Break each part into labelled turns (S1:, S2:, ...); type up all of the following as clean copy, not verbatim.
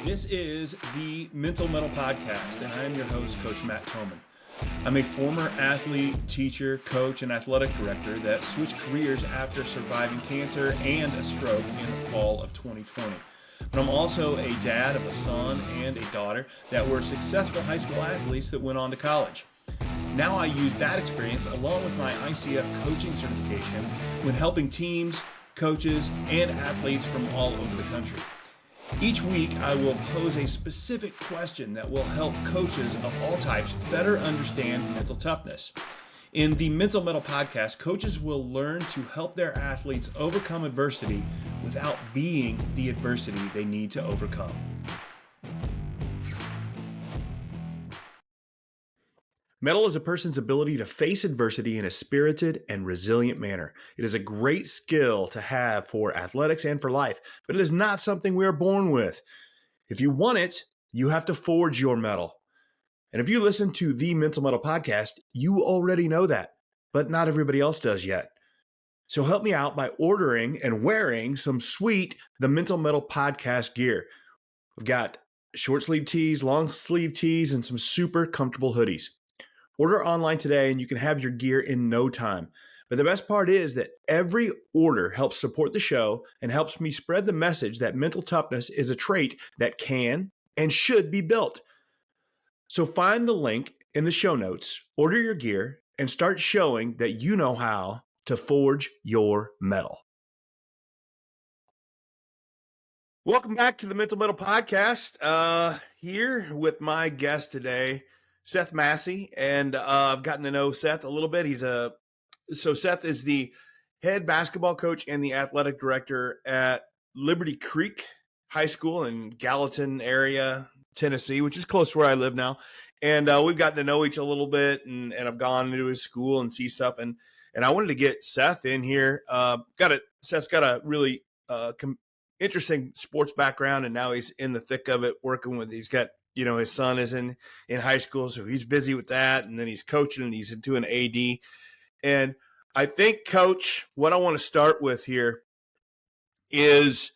S1: This is the Mettle Podcast, and I am your host, Coach Matt Thomann. I'm a former athlete, teacher, coach, and athletic director that switched careers after surviving cancer and a stroke in the fall of 2020. But I'm also a dad of a son and a daughter that were successful high school athletes that went on to college. Now I use that experience along with my ICF coaching certification when helping teams, coaches, and athletes from all over the country. Each week, I will pose a specific question that will help coaches of all types better understand mental toughness. In the Mettle Podcast, coaches will learn to help their athletes overcome adversity without being the adversity they need to overcome. Mettle is a person's ability to face adversity in a spirited and resilient manner. It is a great skill to have for athletics and for life, but it is not something we are born with. If you want it, you have to forge your mettle. And if you listen to the Mettle Podcast, you already know that, but not everybody else does yet. So help me out by ordering and wearing some sweet The Mettle Podcast gear. We've got short sleeve tees, long sleeve tees, and some super comfortable hoodies. Order online today and you can have your gear in no time. But the best part is that every order helps support the show and helps me spread the message that mental toughness is a trait that can and should be built. So find the link in the show notes, order your gear, and start showing that you know how to forge your mettle. Welcome back to the Mettle Podcast. Here with my guest today, Seth Massey, and I've gotten to know Seth a little bit. So Seth is the head basketball coach and the athletic director at Liberty Creek High School in Gallatin area, Tennessee, which is close to where I live now. And we've gotten to know each a little bit, and I've gone into his school and see stuff. And I wanted to get Seth in here. Seth's got a really interesting sports background, and now he's in the thick of it, working with. He's got, his son is in high school, so he's busy with that, and then he's coaching and he's doing AD. And I think, Coach, what I want to start with here is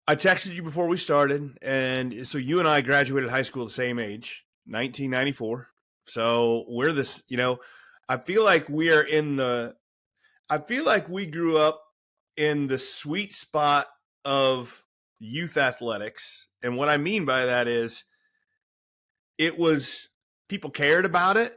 S1: I texted you before we started, and so you and I graduated high school the same age, 1994. So we're this, I feel like we grew up in the sweet spot of youth athletics. And what I mean by that is people cared about it,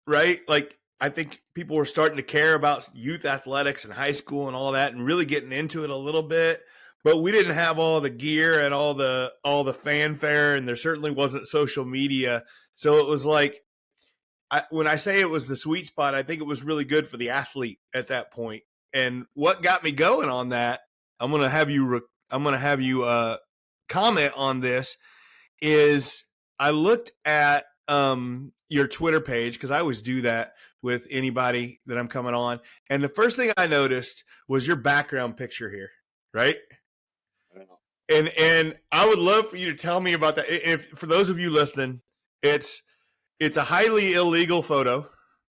S1: right? Like, I think people were starting to care about youth athletics in high school and all that and really getting into it a little bit, but we didn't have all the gear and all the fanfare, and there certainly wasn't social media. So it was like, when I say it was the sweet spot, I think it was really good for the athlete at that point. And what got me going on that, I'm going to have you comment on this, is I looked at your Twitter page, because I always do that with anybody that I'm coming on. And the first thing I noticed was your background picture here, right? And I would love for you to tell me about that. If for those of you listening, it's a highly illegal photo,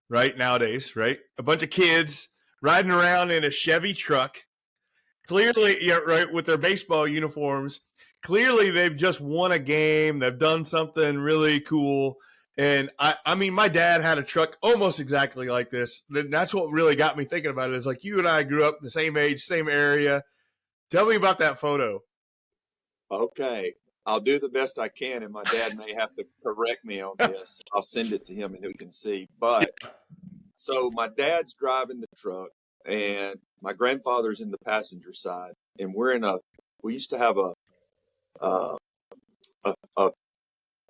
S1: right, nowadays, right? A bunch of kids riding around in a Chevy truck, clearly, yeah, right, with their baseball uniforms. Clearly, they've just won a game. They've done something really cool. And I mean, my dad had a truck almost exactly like this. That's what really got me thinking about it. Is like, you and I grew up in the same age, same area. Tell me about that photo.
S2: Okay. I'll do the best I can, and my dad may have to correct me on this. I'll send it to him and he can see. But so my dad's driving the truck, and my grandfather's in the passenger side, and we used to have a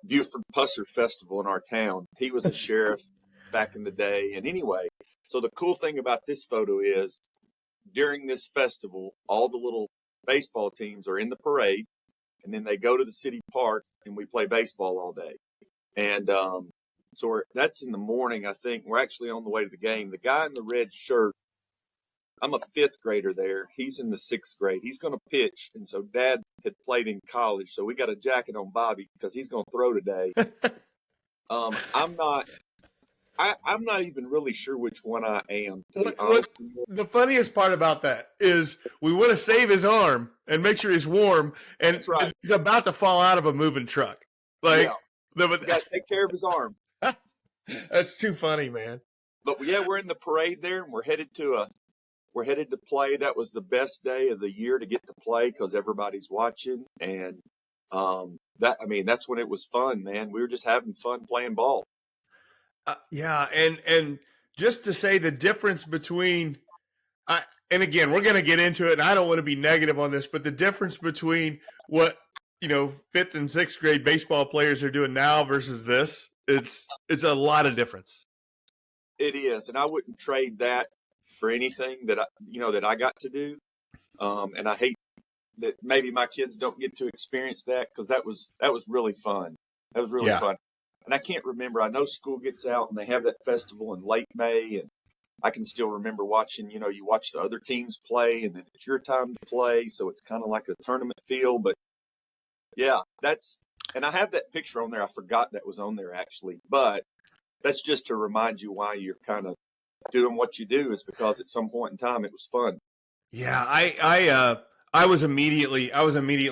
S2: Buford Pusser Festival in our town. He was a sheriff back in the day. And anyway, so the cool thing about this photo is during this festival, all the little baseball teams are in the parade, and then they go to the city park and we play baseball all day. And so that's in the morning, I think. We're actually on the way to the game. The guy in the red shirt, I'm a fifth grader there. He's in the sixth grade. He's going to pitch. And so Dad had played in college. So we got a jacket on Bobby because he's going to throw today. I'm not I'm not even really sure which one I am, to be
S1: What
S2: honest with you.
S1: the funniest part about that is we want to save his arm and make sure he's warm, and
S2: That's right.
S1: he's about to fall out of a moving truck. Like
S2: Yeah. You got to take care of his arm.
S1: that's too funny, man.
S2: But yeah, we're in the parade there, and we're headed to play. That was the best day of the year to get to play because everybody's watching, and that's when it was fun, man. We were just having fun playing ball.
S1: Yeah, and just to say the difference between, and again, we're going to get into it, and I don't want to be negative on this, but the difference between what 5th and 6th grade baseball players are doing now versus this, it's a lot of difference.
S2: It is, and I wouldn't trade that for anything that I got to do. And I hate that maybe my kids don't get to experience that because that was really fun. That was really fun. And I can't remember. I know school gets out and they have that festival in late May, and I can still remember watching. You watch the other teams play, and then it's your time to play, so it's kind of like a tournament feel. But yeah, and I have that picture on there. I forgot that was on there actually, but that's just to remind you why you're kind of doing what you do, is because at some point in time it was fun.
S1: Yeah, I was immediately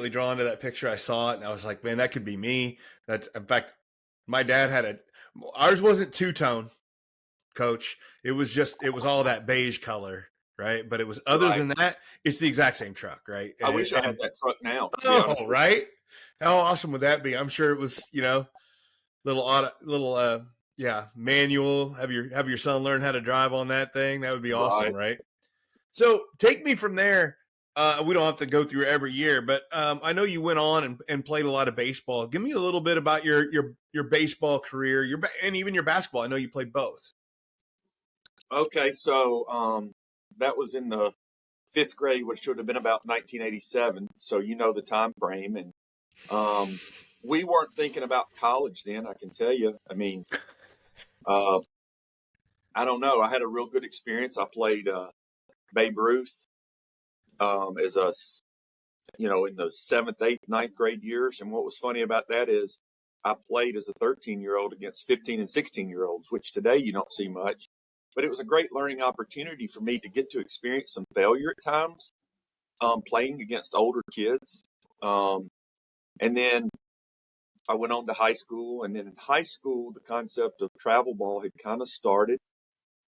S1: drawn to that picture. I saw it and I was like, man, that could be me. That's, in fact, my dad had ours wasn't two-tone, Coach. It was all that beige color, right? But it was, other than that, it's the exact same truck, right?
S2: I wish I had that truck now.
S1: Oh, right? How awesome would that be? I'm sure it was, little manual. Have your son learn how to drive on that thing. That would be awesome, right? So take me from there. We don't have to go through every year, but I know you went on and played a lot of baseball. Give me a little bit about your baseball career, and even your basketball. I know you played both.
S2: Okay, so that was in the 5th grade, which should have been about 1987. So the time frame, and we weren't thinking about college then. I can tell you. I mean, I don't know. I had a real good experience. I played Babe Ruth as in the 7th, 8th, 9th grade years. And what was funny about that is I played as a 13-year-old against 15 and 16-year-olds, which today you don't see much. But it was a great learning opportunity for me to get to experience some failure at times, playing against older kids. And then I went on to high school. And then in high school, the concept of travel ball had kind of started.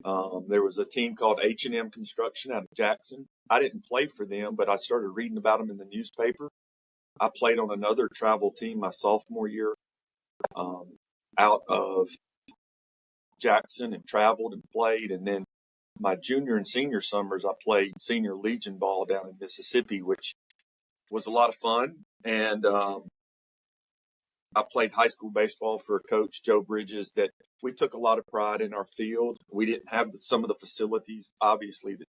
S2: There was a team called H&M Construction out of Jackson. I didn't play for them, but I started reading about them in the newspaper. I played on another travel team my sophomore year out of Jackson, and traveled and played. And then my junior and senior summers, I played senior Legion ball down in Mississippi, which was a lot of fun. And I played high school baseball for Coach Joe Bridges. That we took a lot of pride in our field. We didn't have some of the facilities, obviously, that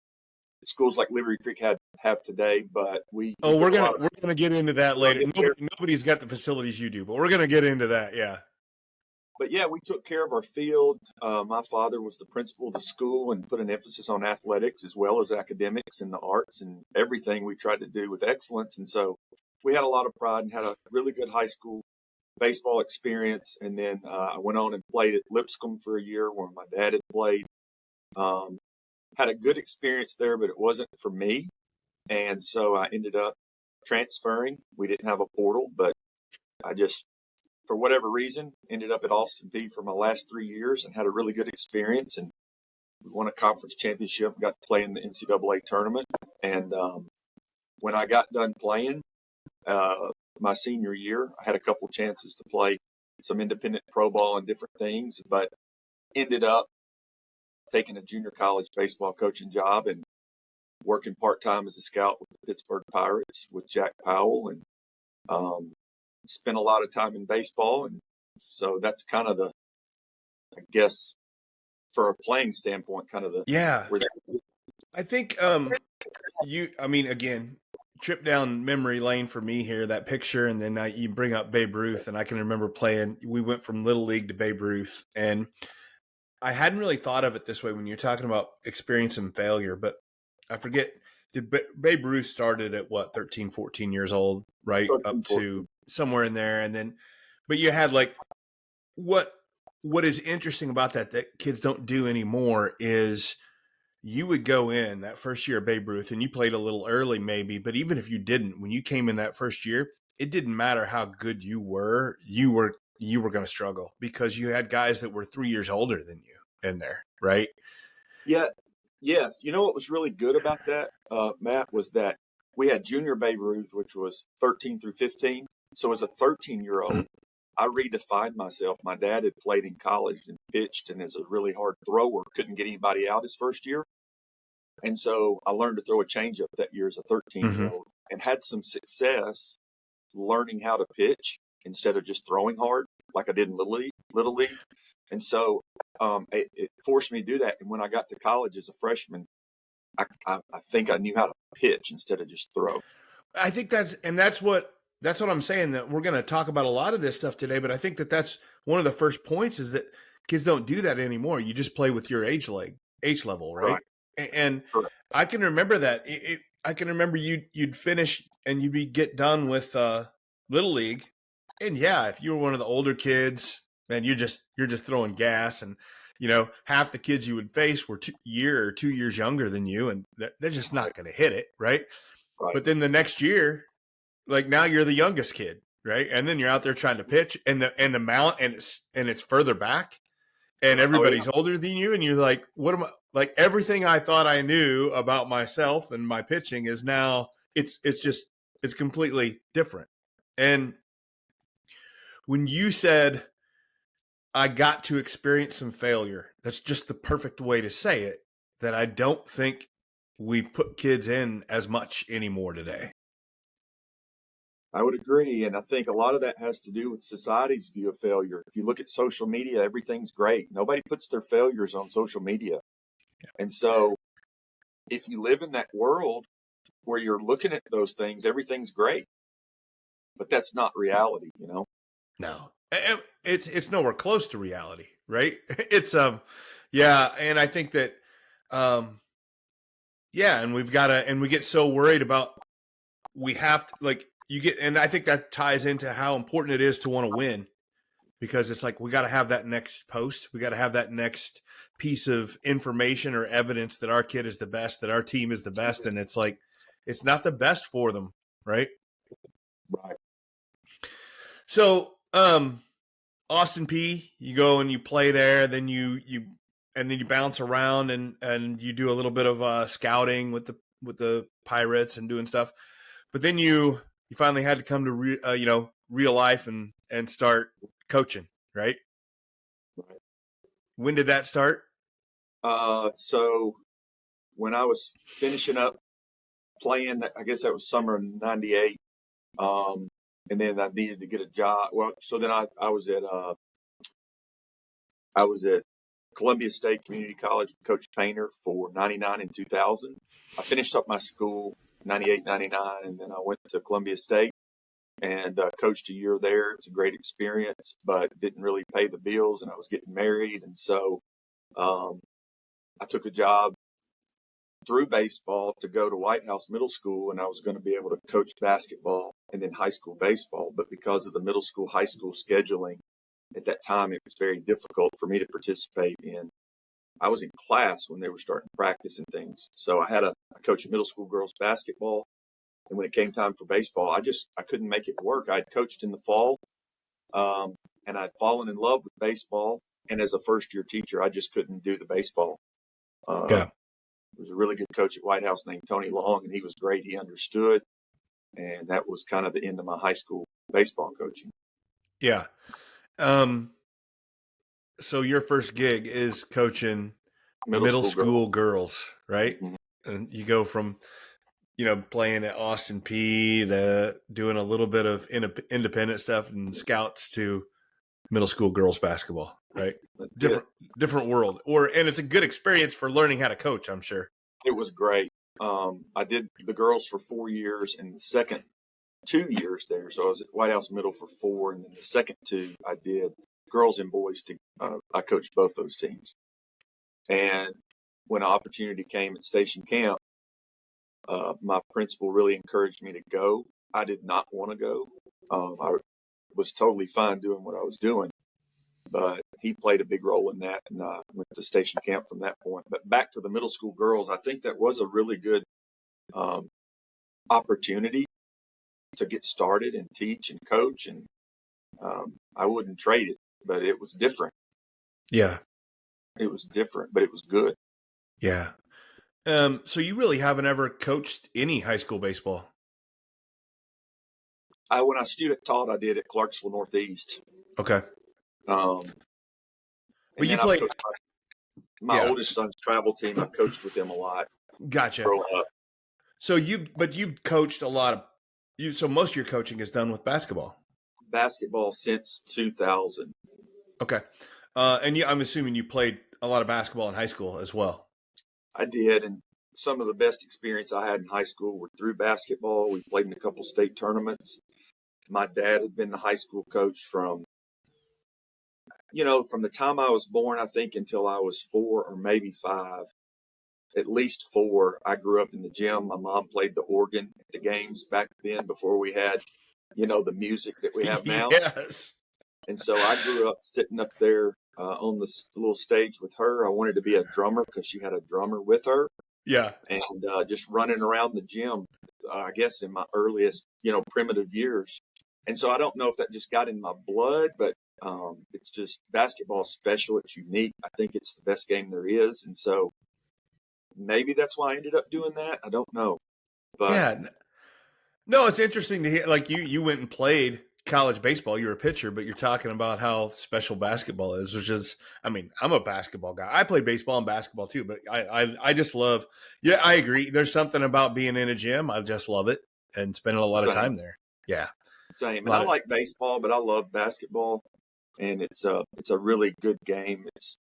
S2: schools like Liberty Creek have today, but we're
S1: gonna get into that later. Nobody's got the facilities you do, but we're gonna get into that. Yeah.
S2: But yeah, we took care of our field. My father was the principal of the school and put an emphasis on athletics as well as academics and the arts, and everything we tried to do with excellence. And so we had a lot of pride and had a really good high school baseball experience. And then I went on and played at Lipscomb for a year where my dad had played. Had a good experience there, but it wasn't for me. And so I ended up transferring. We didn't have a portal, but I just, for whatever reason, ended up at Austin Peay for my last 3 years and had a really good experience. And we won a conference championship, got to play in the NCAA tournament. And when I got done playing my senior year, I had a couple of chances to play some independent pro ball and different things, but ended up taking a junior college baseball coaching job and working part-time as a scout with the Pittsburgh Pirates with Jack Powell, and spent a lot of time in baseball. And so that's kind of I guess, for a playing standpoint, kind of
S1: I think again, trip down memory lane for me here, that picture, and then you bring up Babe Ruth, and I can remember we went from Little League to Babe Ruth, and I hadn't really thought of it this way when you're talking about experience and failure, but I forget, Babe Ruth started at 13, 14 years old, right? 13, up to somewhere in there. And then, but you had what what is interesting about that kids don't do anymore is you would go in that first year of Babe Ruth and you played a little early maybe, but even if you didn't, when you came in that first year, it didn't matter how good you were going to struggle because you had guys that were 3 years older than you in there, right?
S2: Yeah. Yes. You know what was really good about that, Matt, was that we had junior Babe Ruth, which was 13 through 15. So as a 13-year-old, I redefined myself. My dad had played in college and pitched and is a really hard thrower, couldn't get anybody out his first year. And so I learned to throw a changeup that year as a 13-year-old and had some success learning how to pitch instead of just throwing hard like I did in Little League. And so it forced me to do that. And when I got to college as a freshman, I think I knew how to pitch instead of just throw.
S1: I think that's what I'm saying, that we're going to talk about a lot of this stuff today, but I think that's one of the first points is that kids don't do that anymore. You just play with your age level, right? And I can remember that. I can remember you'd finish and you'd get done with Little League. And yeah, if you were one of the older kids, man, you're just throwing gas, and half the kids you would face were 2 years younger than you, and they're just not going to hit it, right? But then the next year, like now you're the youngest kid, right? And then you're out there trying to pitch, and the mount, and it's further back, and everybody's older than you, and you're like, what am I, like, everything I thought I knew about myself and my pitching is now it's completely different. And when you said I got to experience some failure, that's just the perfect way to say it, that I don't think we put kids in as much anymore today.
S2: I would agree. And I think a lot of that has to do with society's view of failure. If you look at social media, everything's great. Nobody puts their failures on social media. And so if you live in that world where you're looking at those things, everything's great. But that's not reality,
S1: No, it's nowhere close to reality, right? It's yeah. And I think that, yeah. And we get so worried about, we have to, and I think that ties into how important it is to want to win, because it's like, we got to have that next post. We got to have that next piece of information or evidence that our kid is the best, that our team is the best. And it's like, it's not the best for them. Right.
S2: Right.
S1: So, Austin P, you go and you play there, then you bounce around and you do a little bit of scouting with the Pirates and doing stuff. But then you finally had to come to real life and start coaching, right?
S2: Right.
S1: When did that start?
S2: So when I was finishing up playing, I guess that was summer of '98. And then I needed to get a job. Well, so then I was at Columbia State Community College with Coach Painter for '99 and 2000. I finished up my school '98, '99, and then I went to Columbia State and coached a year there. It was a great experience, but didn't really pay the bills, and I was getting married. And so I took a job through baseball to go to White House Middle School, and I was going to be able to coach basketball and then high school baseball. But because of the middle school, high school scheduling at that time, it was very difficult for me to participate in. I was in class when they were starting practice and things. So I coached middle school girls basketball. And when it came time for baseball, I couldn't make it work. I'd coached in the fall, and I'd fallen in love with baseball. And as a first year teacher, I just couldn't do the baseball. There was a really good coach at White House named Tony Long, and he was great. He understood. And that was kind of the end of my high school baseball coaching.
S1: Yeah. So your first gig is coaching middle school girls, right? Mm-hmm. And you go from, playing at Austin P to doing a little bit of independent stuff and scouts to middle school girls basketball, right? Different world. And it's a good experience for learning how to coach, I'm sure.
S2: It was great. I did the girls for 4 years, and the second 2 years there. So I was at White House Middle for 4, and then the second 2 I did girls and boys. I coached both those teams. And when an opportunity came at Station Camp, my principal really encouraged me to go. I did not want to go. I was totally fine doing what I was doing. but he played a big role in that, and went to station camp from that point. But back to the middle school girls, I think that was a really good opportunity to get started and teach and coach, and I wouldn't trade it, but it was different.
S1: Yeah.
S2: It was different, but it was good.
S1: Yeah. So you really haven't ever coached any high school baseball?
S2: When I student taught, I did at Clarksville Northeast.
S1: Okay.
S2: But
S1: you played
S2: my oldest son's travel team. I coached with them a lot.
S1: Gotcha.
S2: Growing up.
S1: So you've coached a lot of so most of your coaching is done with basketball.
S2: Basketball since 2000.
S1: Okay. And I'm assuming you played a lot of basketball in high school as well.
S2: I did, and some of the best experience I had in high school were through basketball. We played in a couple state tournaments. My dad had been the high school coach from the time I was born, I think, until I was 4 or maybe 5. At least 4. I grew up in the gym. My mom played the organ at the games back then before we had, the music that we have now.
S1: Yes.
S2: And so I grew up sitting up there on this little stage with her. I wanted to be a drummer because she had a drummer with her.
S1: Yeah.
S2: And just running around the gym, I guess in my earliest, primitive years. And so I don't know if that just got in my blood, but it's just basketball is special. It's unique. I think it's the best game there is. And so maybe that's why I ended up doing that. I don't know. But
S1: yeah. No, it's interesting to hear. Like you went and played college baseball. You were a pitcher, but you're talking about how special basketball is, which is, I'm a basketball guy. I played baseball and basketball too, but I just love, I agree. There's something about being in a gym. I just love it and spending a lot of time there. Yeah.
S2: Same. And I like baseball, but I love basketball, and it's a really good game. It's,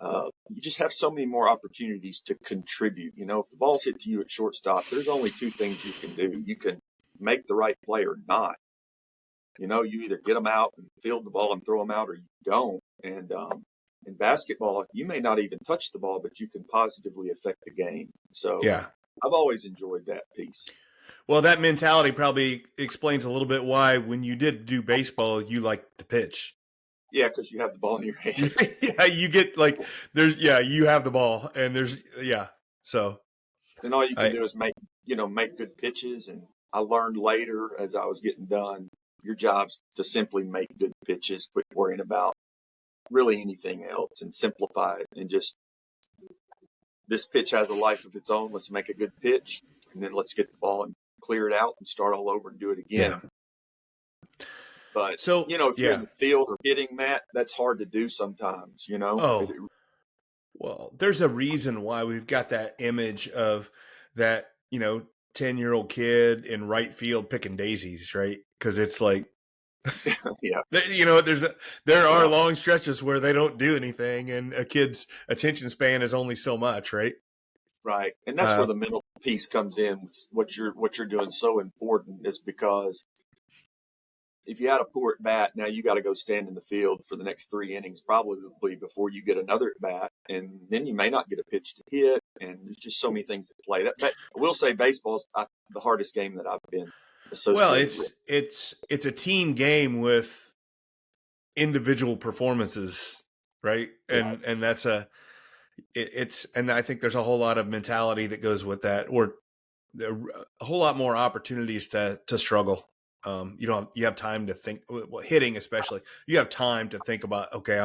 S2: you just have so many more opportunities to contribute. If the ball's hit to you at shortstop, there's only 2 things you can do. You can make the right play or not. You either get them out and field the ball and throw them out, or you don't. And in basketball, you may not even touch the ball, but you can positively affect the game. So yeah, I've always enjoyed that piece.
S1: Well, that mentality probably explains a little bit why when you did do baseball, you like to pitch.
S2: Yeah, because you have the ball in your hand.
S1: Yeah, you get you have the ball, and so.
S2: And all you can do is make good pitches. And I learned later as I was getting done, your job's to simply make good pitches, quit worrying about really anything else, and simplify it. And just, this pitch has a life of its own. Let's make a good pitch, and then let's get the ball and clear it out and start all over and do it again. Yeah. But, if you're in the field or hitting, Matt, that's hard to do sometimes,
S1: Oh, well, there's a reason why we've got that image of that, 10-year-old kid in right field picking daisies, right? Because it's like,
S2: yeah,
S1: there are long stretches where they don't do anything, and a kid's attention span is only so much, right?
S2: Right, and that's where the mental piece comes in. What you're doing so important is because if you had a poor at bat, now you got to go stand in the field for the next 3 innings, probably before you get another at bat, and then you may not get a pitch to hit, and there's just so many things at play. I will say baseball's the hardest game that I've been associated with.
S1: It's a team game with individual performances, right? And and that's and I think there's a whole lot of mentality that goes with that, or a whole lot more opportunities to struggle. You have time to think, hitting especially. You have time to think about, okay,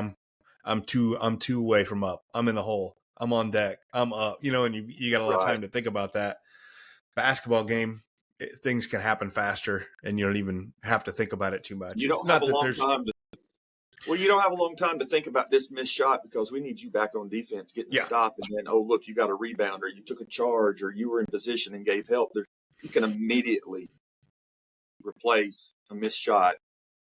S1: I'm two away from up. I'm in the hole. I'm on deck. I'm up. And you got a lot of time to think about that. Basketball game, things can happen faster, and you don't even have to think about it too much.
S2: You don't have a long time to. Well, you don't have a long time to think about this missed shot because we need you back on defense, getting a stop, and then, oh, look, you got a rebound, or you took a charge, or you were in position and gave help. You can immediately replace a missed shot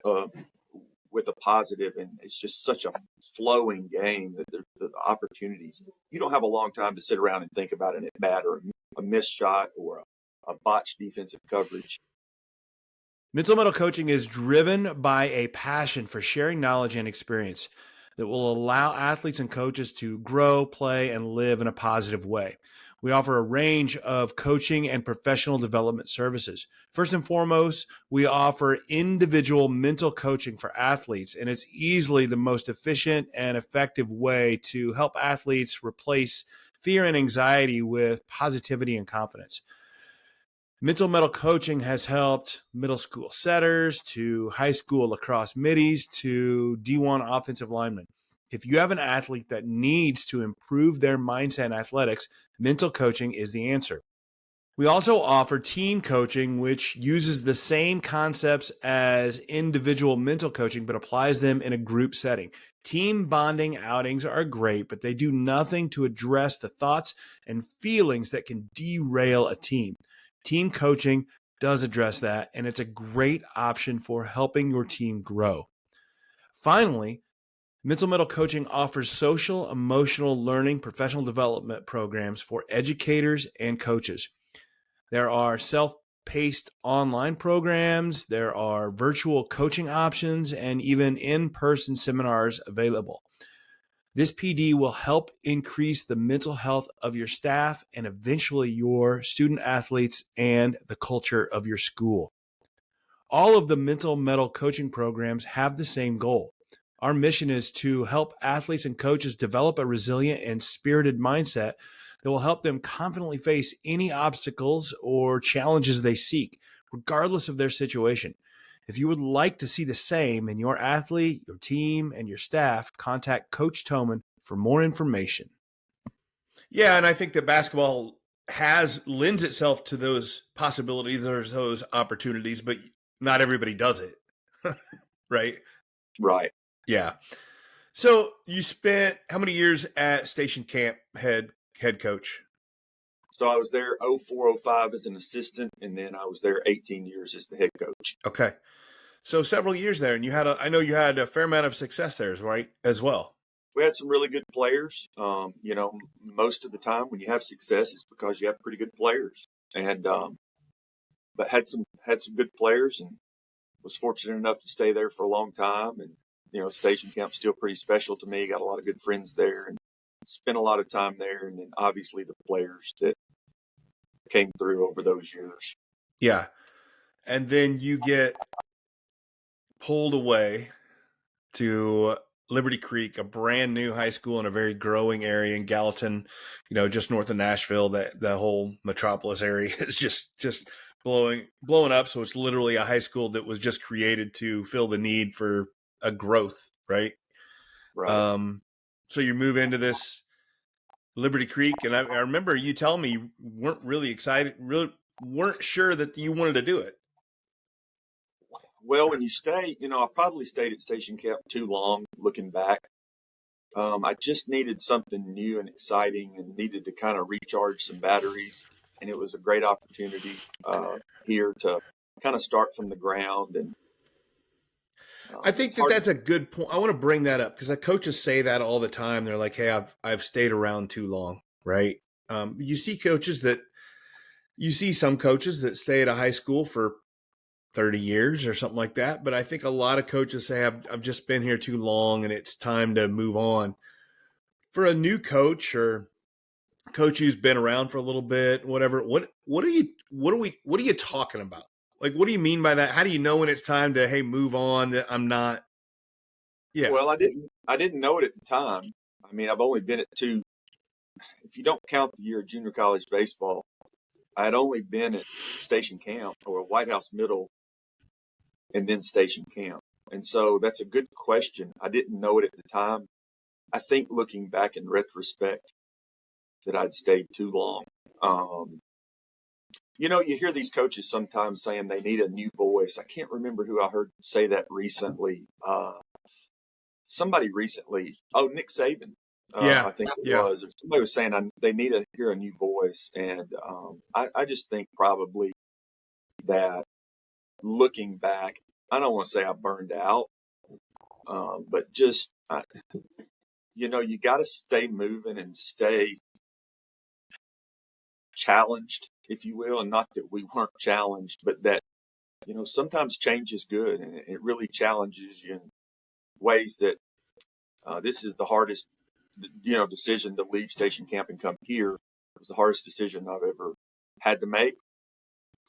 S2: with a positive, and it's just such a flowing game that the opportunities. You don't have a long time to sit around and think about an at bat or a missed shot or a botched defensive coverage.
S1: Mental coaching is driven by a passion for sharing knowledge and experience that will allow athletes and coaches to grow, play, and live in a positive way. We offer a range of coaching and professional development services. First and foremost, we offer individual mental coaching for athletes, and it's easily the most efficient and effective way to help athletes replace fear and anxiety with positivity and confidence. Mental coaching has helped middle school setters to high school lacrosse middies to D1 offensive linemen. If you have an athlete that needs to improve their mindset in athletics, mental coaching is the answer. We also offer team coaching, which uses the same concepts as individual mental coaching, but applies them in a group setting. Team bonding outings are great, but they do nothing to address the thoughts and feelings that can derail a team. Team coaching does address that, and it's a great option for helping your team grow. Finally, mental coaching offers social, emotional learning, professional development programs for educators and coaches. There are self-paced online programs, there are virtual coaching options, and even in-person seminars available. This PD will help increase the mental health of your staff and eventually your student athletes and the culture of your school. All of the mental coaching programs have the same goal. Our mission is to help athletes and coaches develop a resilient and spirited mindset that will help them confidently face any obstacles or challenges they seek, regardless of their situation. If you would like to see the same in your athlete, your team, and your staff, contact Coach Thomann for more information. Yeah, and I think that basketball lends itself to those possibilities or those opportunities, but not everybody does it. Right?
S2: Right.
S1: Yeah. So you spent how many years at Station Camp head coach?
S2: So I was there 04-05 as an assistant, and then I was there 18 years as the head coach.
S1: Okay. So several years there, and I know you had a fair amount of success there, right, as well.
S2: We had some really good players. Most of the time when you have success, it's because you have pretty good players, and but had some good players, and was fortunate enough to stay there for a long time. And Station Camp's still pretty special to me. Got a lot of good friends there, and spent a lot of time there. And then obviously the players that came through over those years.
S1: Yeah, and then you get pulled away to Liberty Creek, a brand new high school in a very growing area in Gallatin, just north of Nashville. That the whole metropolis area is just blowing up. So it's literally a high school that was just created to fill the need for a growth, right?
S2: Right.
S1: So you move into this Liberty Creek, and I remember you telling me you weren't really excited, really weren't sure that you wanted to do it.
S2: Well, when you stay, I probably stayed at Station Camp too long looking back. I just needed something new and exciting and needed to kind of recharge some batteries. And it was a great opportunity here to kind of start from the ground. And
S1: I think that's a good point. I want to bring that up because coaches say that all the time. They're like, hey, I've stayed around too long, right? You see some coaches that stay at a high school for 30 years or something like that. But I think a lot of coaches say, I've just been here too long and it's time to move on. For a new coach or coach who's been around for a little bit, whatever, what are you talking about? Like, what do you mean by that? How do you know when it's time to, hey, move on, that I'm not? Yeah.
S2: Well, I didn't know it at the time. I mean, I've only been at two, if you don't count the year of junior college baseball, I had only been at Station Camp or White House Middle and then Station Camp. And so that's a good question. I didn't know it at the time. I think looking back in retrospect that I'd stayed too long. You hear these coaches sometimes saying they need a new voice. I can't remember who I heard say that recently. Somebody recently. Oh, Nick Saban. I think it was. Or somebody was saying they need to hear a new voice. And I just think probably that looking back, I don't want to say I burned out, but just, you got to stay moving and stay challenged, if you will. And not that we weren't challenged, but that, sometimes change is good and it really challenges you in ways that this is the hardest, decision to leave Station Camp and come here. It was the hardest decision I've ever had to make.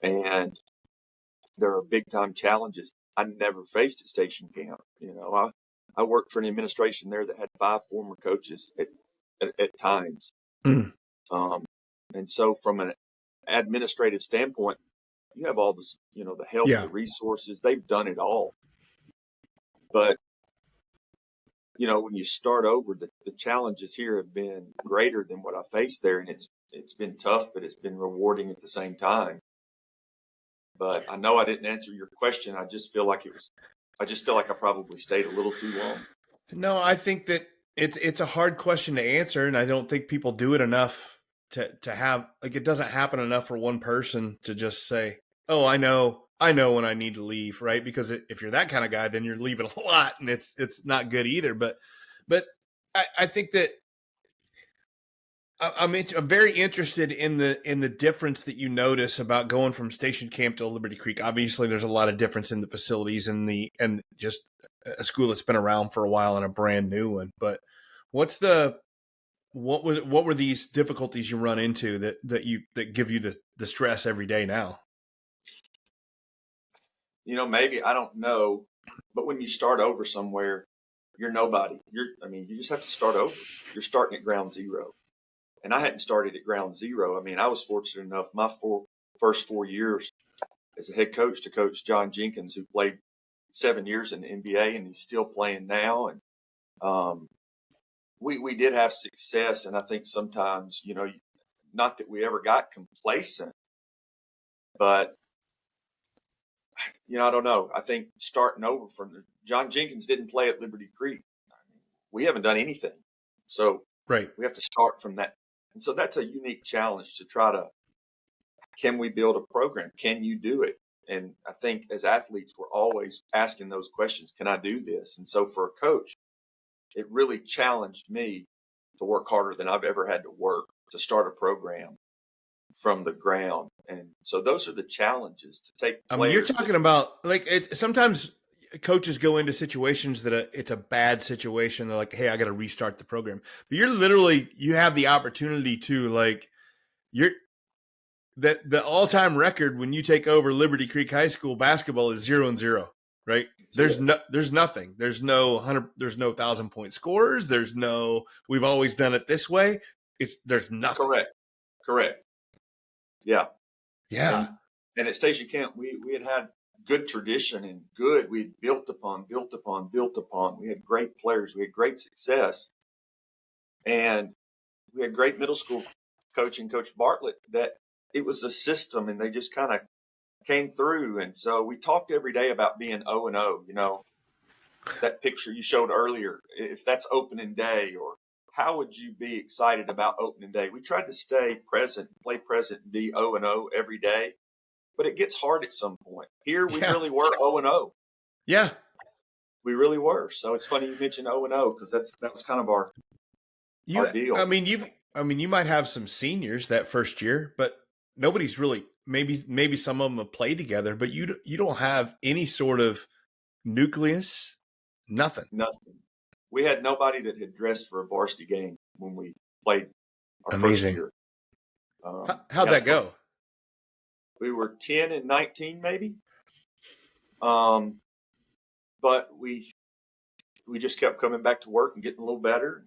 S2: And there are big time challenges I never faced at station camp. I worked for an administration there that had 5 former coaches at times.
S1: Mm.
S2: And so from an administrative standpoint, you have all this, the help,
S1: Yeah.
S2: the resources, they've done it all. But, when you start over, the challenges here have been greater than what I faced there. And it's been tough, but it's been rewarding at the same time. But I know I didn't answer your question. I just feel like I probably stayed a little too long.
S1: No, I think that it's a hard question to answer, and I don't think people do it enough to have, like, it doesn't happen enough for one person to just say, "Oh, I know when I need to leave," right? Because if you're that kind of guy, then you're leaving a lot, and it's not good either. But I think that I'm very interested in the difference that you notice about going from Station Camp to Liberty Creek. Obviously, there's a lot of difference in the facilities and just a school that's been around for a while and a brand new one. But what were these difficulties you run into that give you the stress every day now?
S2: Maybe, I don't know, but when you start over somewhere, you're nobody. You just have to start over. You're starting at ground zero. And I hadn't started at ground zero. I was fortunate enough my first 4 years as a head coach to coach John Jenkins, who played 7 years in the NBA, and he's still playing now. And we did have success. And I think sometimes, not that we ever got complacent, but, I don't know. I think starting over John Jenkins didn't play at Liberty Creek. We haven't done anything. So
S1: right.
S2: We have to start from that. And so that's a unique challenge to can we build a program? Can you do it? And I think as athletes, we're always asking those questions. Can I do this? And so for a coach, it really challenged me to work harder than I've ever had to work to start a program from the ground. And so those are the challenges to take.
S1: You're talking about, like, sometimes coaches go into situations that it's a bad situation. They're like, "Hey, I got to restart the program." But you have the opportunity to, like, the all-time record when you take over Liberty Creek High School basketball is 0-0, right? There's nothing. There's no 1,000-point scorers. There's no, we've always done it this way. There's nothing.
S2: Correct. Yeah.
S1: Yeah.
S2: And at Station Camp, we had good tradition and we had built upon. We had great players. We had great success. And we had great middle school coaching, Coach Bartlett, that it was a system and they just kind of came through. And so we talked every day about being 0-0, that picture you showed earlier, if that's opening day, or how would you be excited about opening day? We tried to stay present, play present, and be 0-0 every day. But it gets hard at some point. Here, we really were 0-0.
S1: Yeah.
S2: We really were. So it's funny you mentioned 0-0 because that was kind of our deal.
S1: You might have some seniors that first year, but nobody's really, maybe some of them have played together, but you don't have any sort of nucleus, nothing.
S2: We had nobody that had dressed for a varsity game when we played our
S1: Amazing.
S2: first year.
S1: How'd that go?
S2: We were 10-19 maybe. But we just kept coming back to work and getting a little better.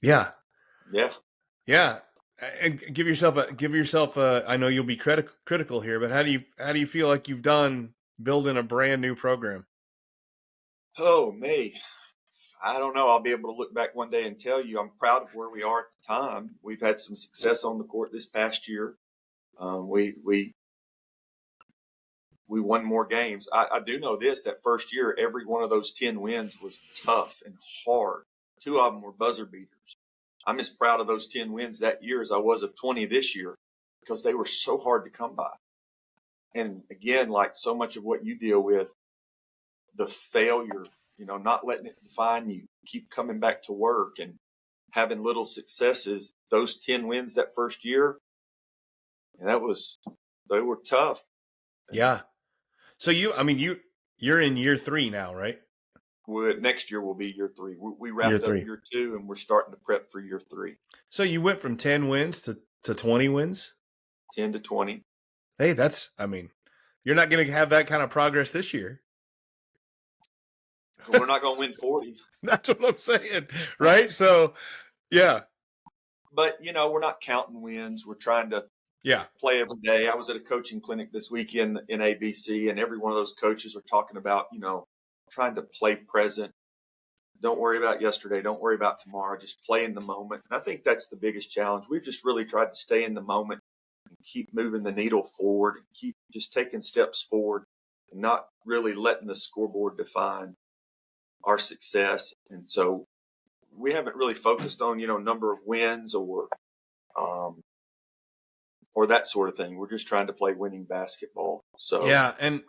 S1: Yeah.
S2: Yeah.
S1: And give yourself a, I know you'll be critical here, but how do you feel like you've done building a brand new program?
S2: Oh, me. I don't know. I'll be able to look back one day and tell you I'm proud of where we are at the time. We've had some success on the court this past year. We won more games. I do know this, that first year, every one of those 10 wins was tough and hard. 2 of them were buzzer beaters. I'm as proud of those 10 wins that year as I was of 20 this year because they were so hard to come by. And again, like so much of what you deal with, the failure, not letting it define you, keep coming back to work and having little successes. Those 10 wins that first year, and they were tough.
S1: Yeah. So you're in year 3 now, right?
S2: Next year will be year 3. We
S1: Year
S2: wrapped up
S1: 3.
S2: year 2, and we're starting to prep for year 3.
S1: So you went from 10 wins to 20 wins?
S2: 10 to 20.
S1: Hey, you're not going to have that kind of progress this year.
S2: We're not going to win 40.
S1: That's what I'm saying, right? So, yeah.
S2: But, we're not counting wins. We're trying to play every day. I was at a coaching clinic this weekend in ABC, and every one of those coaches are talking about, trying to play present. Don't worry about yesterday. Don't worry about tomorrow. Just play in the moment. And I think that's the biggest challenge. We've just really tried to stay in the moment and keep moving the needle forward and keep just taking steps forward and not really letting the scoreboard define our success. And so we haven't really focused on, number of wins or that sort of thing. We're just trying to play winning basketball. So
S1: yeah, and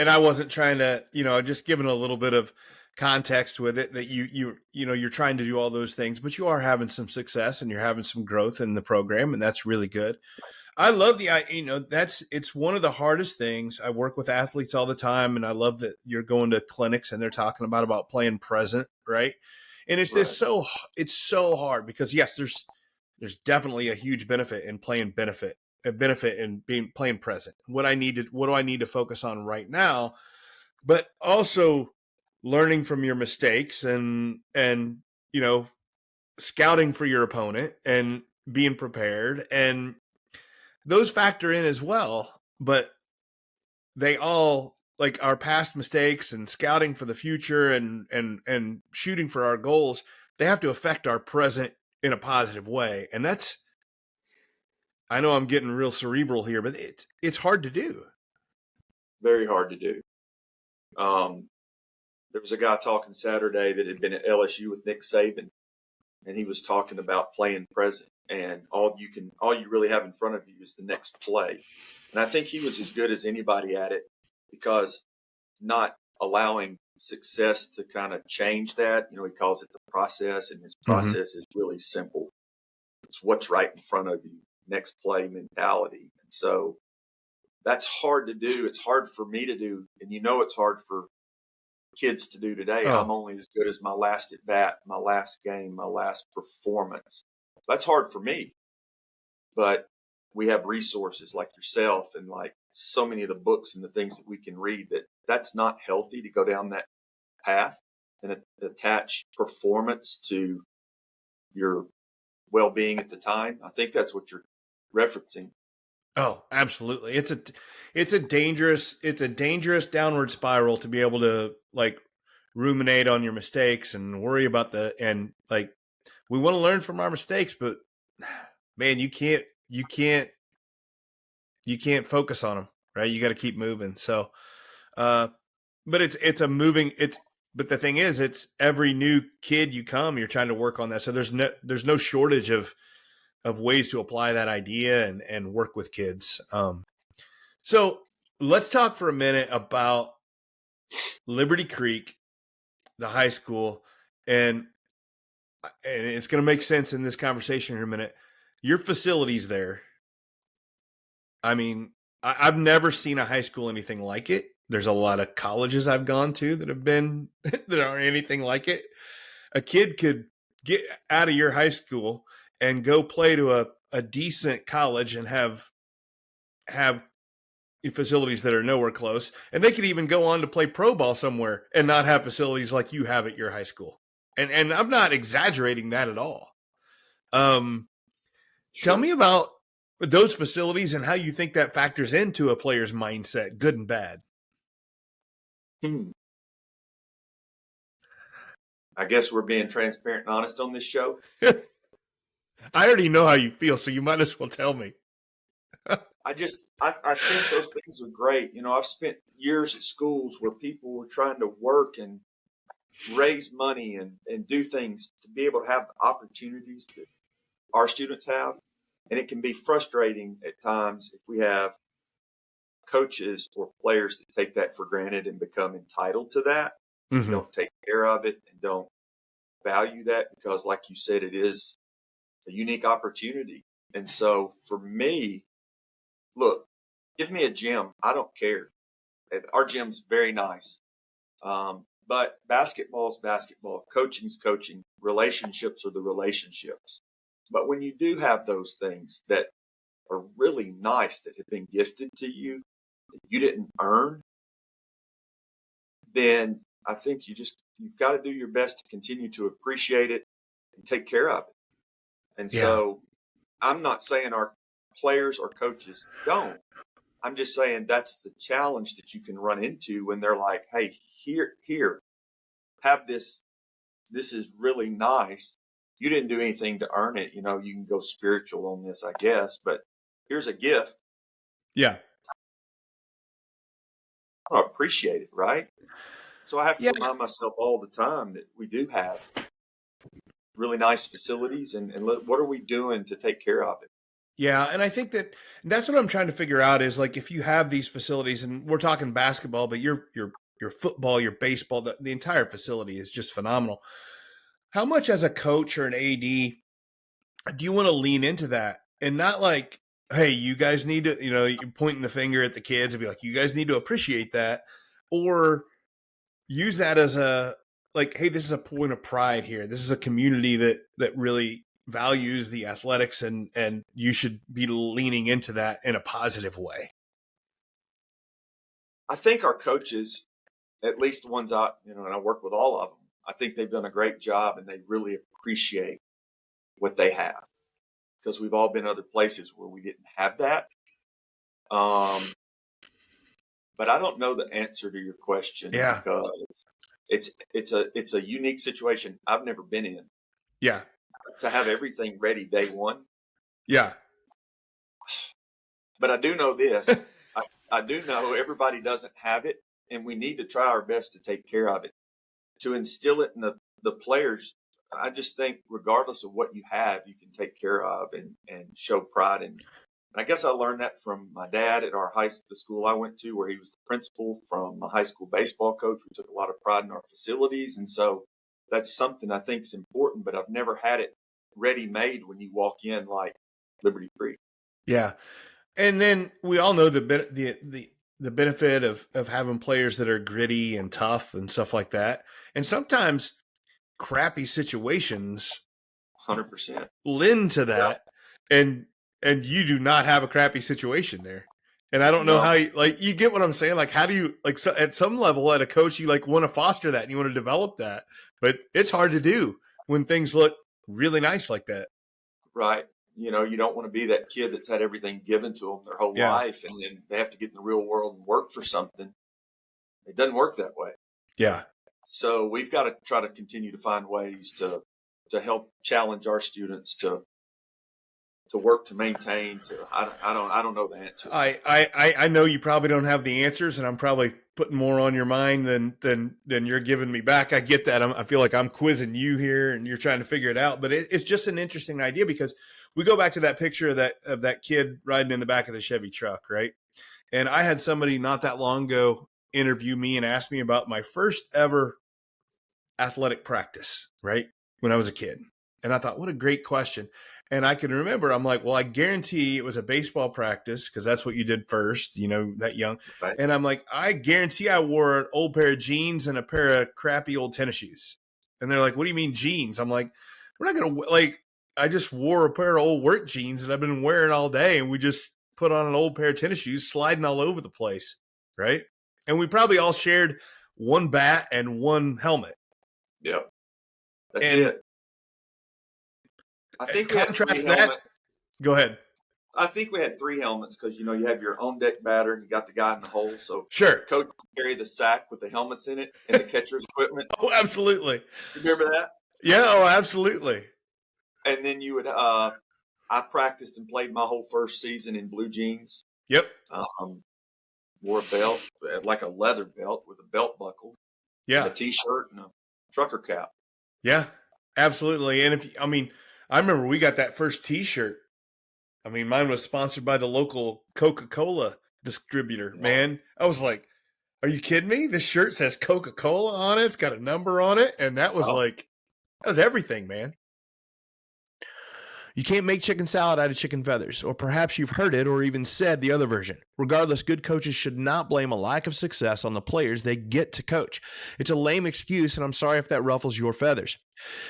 S1: I wasn't trying to, just giving a little bit of context with it that you're trying to do all those things, but you are having some success and you're having some growth in the program, and that's really good. I love it's one of the hardest things. I work with athletes all the time, and I love that you're going to clinics and they're talking about playing present, right? And it's it's so hard because yes, there's definitely a huge benefit in playing a benefit in playing present. What do I need to focus on right now? But also learning from your mistakes and scouting for your opponent and being prepared, and those factor in as well. But they all, like our past mistakes and scouting for the future and shooting for our goals, they have to affect our present in a positive way. And I know I'm getting real cerebral here, but it's hard to do.
S2: Very hard to do. There was a guy talking Saturday that had been at LSU with Nick Saban, and he was talking about playing present, and all you really have in front of you is the next play. And I think he was as good as anybody at it, because not allowing success to kind of change that. He calls it the process, and his process is really simple. It's what's right in front of you, next play mentality. And so that's hard to do. It's hard for me to do, and it's hard for kids to do today. I'm only as good as my last at bat, my last game, my last performance. That's hard for me. But we have resources like yourself and like so many of the books and the things that we can read that's not healthy to go down that path and attach performance to your well-being at the time. I think that's what you're referencing.
S1: Oh, absolutely. It's a dangerous downward spiral to be able to like ruminate on your mistakes and worry about we want to learn from our mistakes, but man, you can't focus on them, right? You got to keep moving. So, but but the thing is, it's every new kid you're trying to work on that. So there's no shortage of ways to apply that idea and work with kids. So let's talk for a minute about Liberty Creek, the high school, and it's going to make sense in this conversation in a minute. Your facilities there. I mean, I've never seen a high school anything like it. There's a lot of colleges I've gone to that aren't anything like it. A kid could get out of your high school and go play to a decent college and have facilities that are nowhere close. And they could even go on to play pro ball somewhere and not have facilities like you have at your high school. And I'm not exaggerating that at all. Tell me about those facilities and how you think that factors into a player's mindset, good and bad.
S2: I guess we're being transparent and honest on this show.
S1: I already know how you feel, so you might as well tell me.
S2: I think those things are great. I've spent years at schools where people were trying to work and raise money and do things to be able to have the opportunities that our students have. And it can be frustrating at times if we have coaches or players that take that for granted and become entitled to that. Mm-hmm. Don't take care of it and don't value that because, like you said, it is a unique opportunity. And so for me, look, give me a gym. I don't care. Our gym's very nice. But basketball is basketball. Coaching's coaching. Relationships are the relationships. But when you do have those things that are really nice that have been gifted to you, that you didn't earn, then I think you've got to do your best to continue to appreciate it and take care of it. And so I'm not saying our players or coaches don't. I'm just saying that's the challenge that you can run into when they're like, hey, here, have this. This is really nice. You didn't do anything to earn it. You can go spiritual on this, I guess, but here's a gift.
S1: Yeah.
S2: I appreciate it, right? So I have to remind myself all the time that we do have really nice facilities, and what are we doing to take care of it?
S1: Yeah, and I think that's what I'm trying to figure out is like if you have these facilities, and we're talking basketball, but your football, your baseball, the entire facility is just phenomenal. How much as a coach or an AD do you want to lean into that and not like, hey, you guys need to, you're pointing the finger at the kids and be like, you guys need to appreciate that, or use that as a like, hey, this is a point of pride here. This is a community that really values the athletics, and you should be leaning into that in a positive way.
S2: I think our coaches, at least the ones and I work with all of them, I think they've done a great job, and they really appreciate what they have, because we've all been other places where we didn't have that. But I don't know the answer to your question, because it's a unique situation I've never been in.
S1: Yeah.
S2: To have everything ready day one.
S1: Yeah.
S2: But I do know this. I do know everybody doesn't have it, and we need to try our best to take care of it, to instill it in the players. I just think regardless of what you have, you can take care of and show pride. And I guess I learned that from my dad at the school I went to, where he was the principal, from my high school baseball coach. We took a lot of pride in our facilities. And so that's something I think is important, but I've never had it ready-made when you walk in like Liberty Creek.
S1: Yeah. And then we all know the benefit of having players that are gritty and tough and stuff like that. And sometimes crappy situations
S2: 100%
S1: lend to that. Yeah. And you do not have a crappy situation there. And I don't know how you get what I'm saying? Like, how do you, at some level at a coach, you want to foster that and you want to develop that, but it's hard to do when things look really nice like that.
S2: Right. You don't want to be that kid that's had everything given to them their whole life, and then they have to get in the real world and work for something. It doesn't work that way.
S1: Yeah.
S2: So we've got to try to continue to find ways to help challenge our students to work, to maintain, I don't know the answer.
S1: I know you probably don't have the answers, and I'm probably putting more on your mind than you're giving me back. I get that. I feel like I'm quizzing you here and you're trying to figure it out, but it's just an interesting idea, because we go back to that picture of that kid riding in the back of the Chevy truck, right? And I had somebody not that long ago interview me and ask me about my first ever athletic practice, right? When I was a kid. And I thought, what a great question. And I can remember, I'm like, well, I guarantee it was a baseball practice, because that's what you did first, that young. Right. And I'm like, I guarantee I wore an old pair of jeans and a pair of crappy old tennis shoes. And they're like, what do you mean jeans? I'm like, we're not going to, I just wore a pair of old work jeans that I've been wearing all day, and we just put on an old pair of tennis shoes, sliding all over the place, right? And we probably all shared one bat and one helmet.
S2: Yeah, that's it. I think we had 3 helmets.
S1: Go ahead.
S2: I think we had 3 helmets, because, you have your own deck batter and you got the guy in the hole. So
S1: sure,
S2: coach carry the sack with the helmets in it and the catcher's equipment.
S1: Oh, absolutely.
S2: Remember that?
S1: Yeah. Oh, absolutely.
S2: And then you would, I practiced and played my whole first season in blue jeans.
S1: Yep.
S2: Wore a belt, like a leather belt with a belt buckle.
S1: Yeah.
S2: And a t-shirt and a trucker cap.
S1: Yeah, absolutely. And I remember we got that first t-shirt. Mine was sponsored by the local Coca-Cola distributor, man. I was like, are you kidding me? This shirt says Coca-Cola on it. It's got a number on it. And that was that was everything, man. You can't make chicken salad out of chicken feathers, or perhaps you've heard it or even said the other version. Regardless, good coaches should not blame a lack of success on the players they get to coach. It's a lame excuse, and I'm sorry if that ruffles your feathers.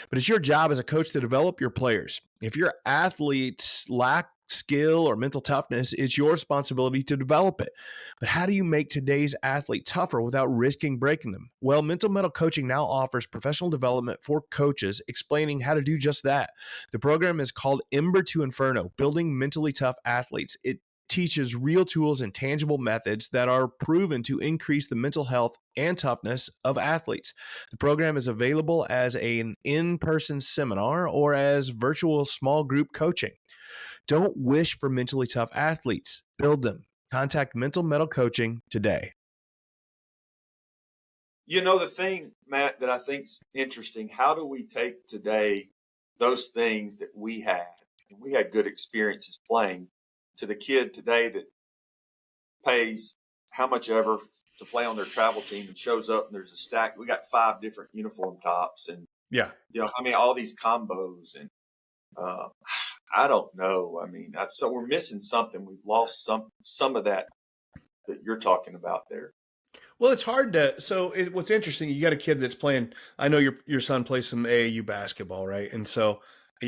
S1: But it's your job as a coach to develop your players. If your athletes lack skill or mental toughness, it's your responsibility to develop it. But how do you make today's athlete tougher without risking breaking them? Well, Mental Metal Coaching now offers professional development for coaches, explaining how to do just that. The program is called Ember to Inferno, Building Mentally Tough Athletes. It teaches real tools and tangible methods that are proven to increase the mental health and toughness of athletes. The program is available as an in-person seminar or as virtual small group coaching. Don't wish for mentally tough athletes. Build them. Contact Mental Metal Coaching today.
S2: You know, the thing, Matt, that I think's interesting, how do we take today those things that we had, and we had good experiences playing, to the kid today that pays how much ever to play on their travel team and shows up and there's a stack. We got 5 different uniform tops and, all these combos. And I don't know. So we're missing something. We've lost some of that you're talking about there.
S1: Well, it's hard to. So what's interesting, you got a kid that's playing. I know your son plays some AAU basketball, right? And so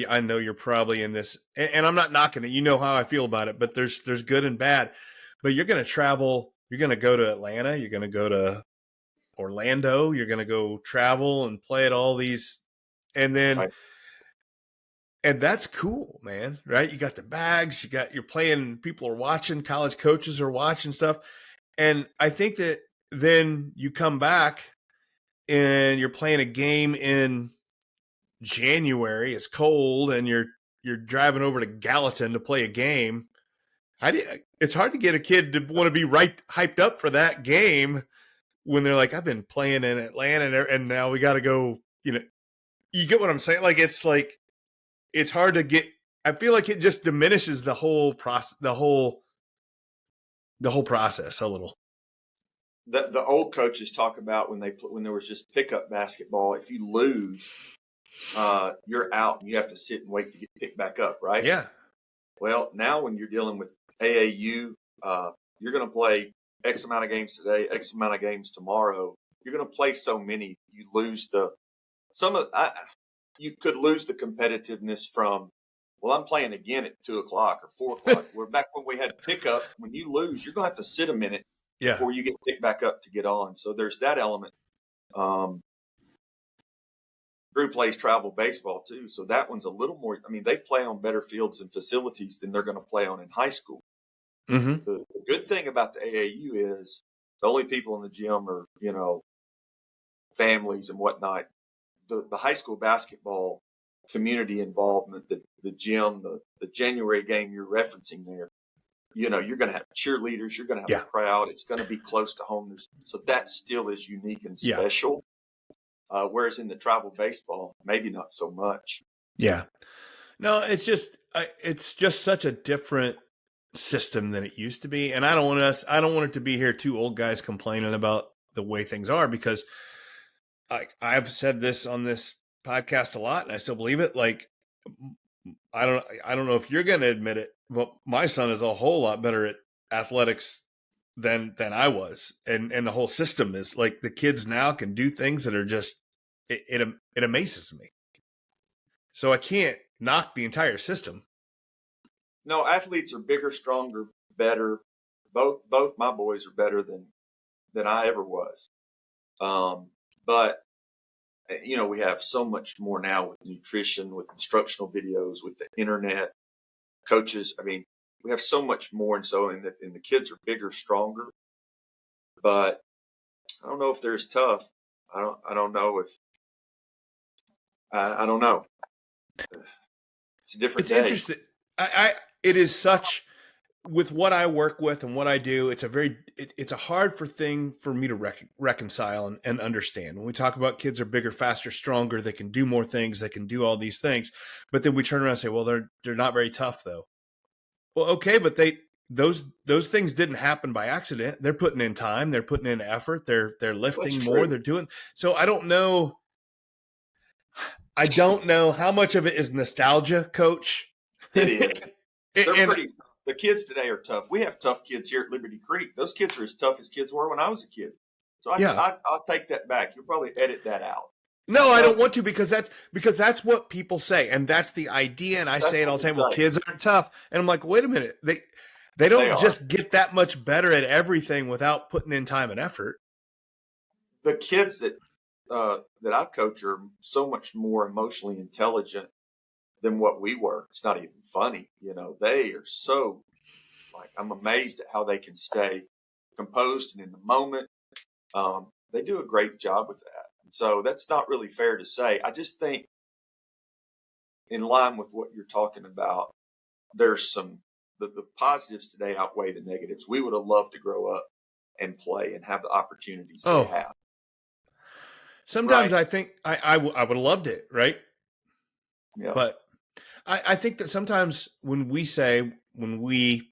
S1: I know you're probably in this, and I'm not knocking it. You know how I feel about it, but there's good and bad. But you're going to travel. You're going to go to Atlanta. You're going to go to Orlando. You're going to go travel and play at all these, and then,
S2: right.
S1: And that's cool, man. Right? You got the bags. You're playing. People are watching. College coaches are watching stuff, and I think that then you come back and you're playing a game in January, it's cold, and you're driving over to Gallatin to play a game. It's hard to get a kid to want to be hyped up for that game when they're like, I've been playing in Atlanta and now we got to go. You get what I'm saying? It's hard to get. I feel like it just diminishes the whole process, the whole process a little.
S2: The old coaches talk about when there was just pickup basketball. If you lose, you're out and you have to sit and wait to get picked back up, right?
S1: Yeah.
S2: Well, now when you're dealing with AAU, you're going to play X amount of games today, X amount of games tomorrow. You're going to play so many, you lose you could lose the competitiveness from, well, I'm playing again at 2:00 or 4:00. We're back when we had pickup. When you lose, you're going to have to sit a minute before you get picked back up to get on. So there's that element. Drew plays travel baseball too, so that one's a little more. They play on better fields and facilities than they're going to play on in high school.
S1: Mm-hmm.
S2: The good thing about the AAU is the only people in the gym are families and whatnot. The high school basketball community involvement, the gym, the January game you're referencing there. You're going to have cheerleaders. You're going to have a crowd. It's going to be close to home. So that still is unique and special. Whereas in the travel baseball, maybe not so much.
S1: Yeah. No, it's just such a different system than it used to be. And I don't want it to be here 2 old guys complaining about the way things are, because I've said this on this podcast a lot and I still believe it. I don't know if you're going to admit it, but my son is a whole lot better at athletics than I was. And the whole system is like, the kids now can do things that are just, it amazes me. So I can't knock the entire system.
S2: No, athletes are bigger, stronger, better. Both my boys are better than I ever was. But we have so much more now with nutrition, with instructional videos, with the internet, coaches. We have so much more, and the kids are bigger, stronger. But I don't know if they're as tough. I don't know if. I don't know. It's a different.
S1: It's interesting. It is such, with what I work with and what I do, it's a hard thing for me to reconcile and understand. When we talk about kids are bigger, faster, stronger, they can do more things, they can do all these things, but then we turn around and say, well, they're not very tough though. Well, okay, but those things didn't happen by accident. They're putting in time, they're putting in effort, they're lifting more, they're doing. So I don't know how much of it is nostalgia, Coach.
S2: It is. They're pretty tough. the kids today are tough. We have tough kids here at Liberty Creek. Those kids are as tough as kids were when I was a kid. So I'll take that back. You'll probably edit that out.
S1: No, I don't want to, because that's what people say, and that's the idea. And I say it all the time. Well, kids aren't tough, and I'm like, wait a minute, they don't just get that much better at everything without putting in time and effort.
S2: The kids that I coach are so much more emotionally intelligent than what we were. It's not even funny, They are so, I'm amazed at how they can stay composed and in the moment. They do a great job with that. So that's not really fair to say. I just think, in line with what you're talking about, there's the positives today outweigh the negatives. We would have loved to grow up and play and have the opportunities they have.
S1: Sometimes I think I would have loved it, right?
S2: Yeah.
S1: But I think that sometimes when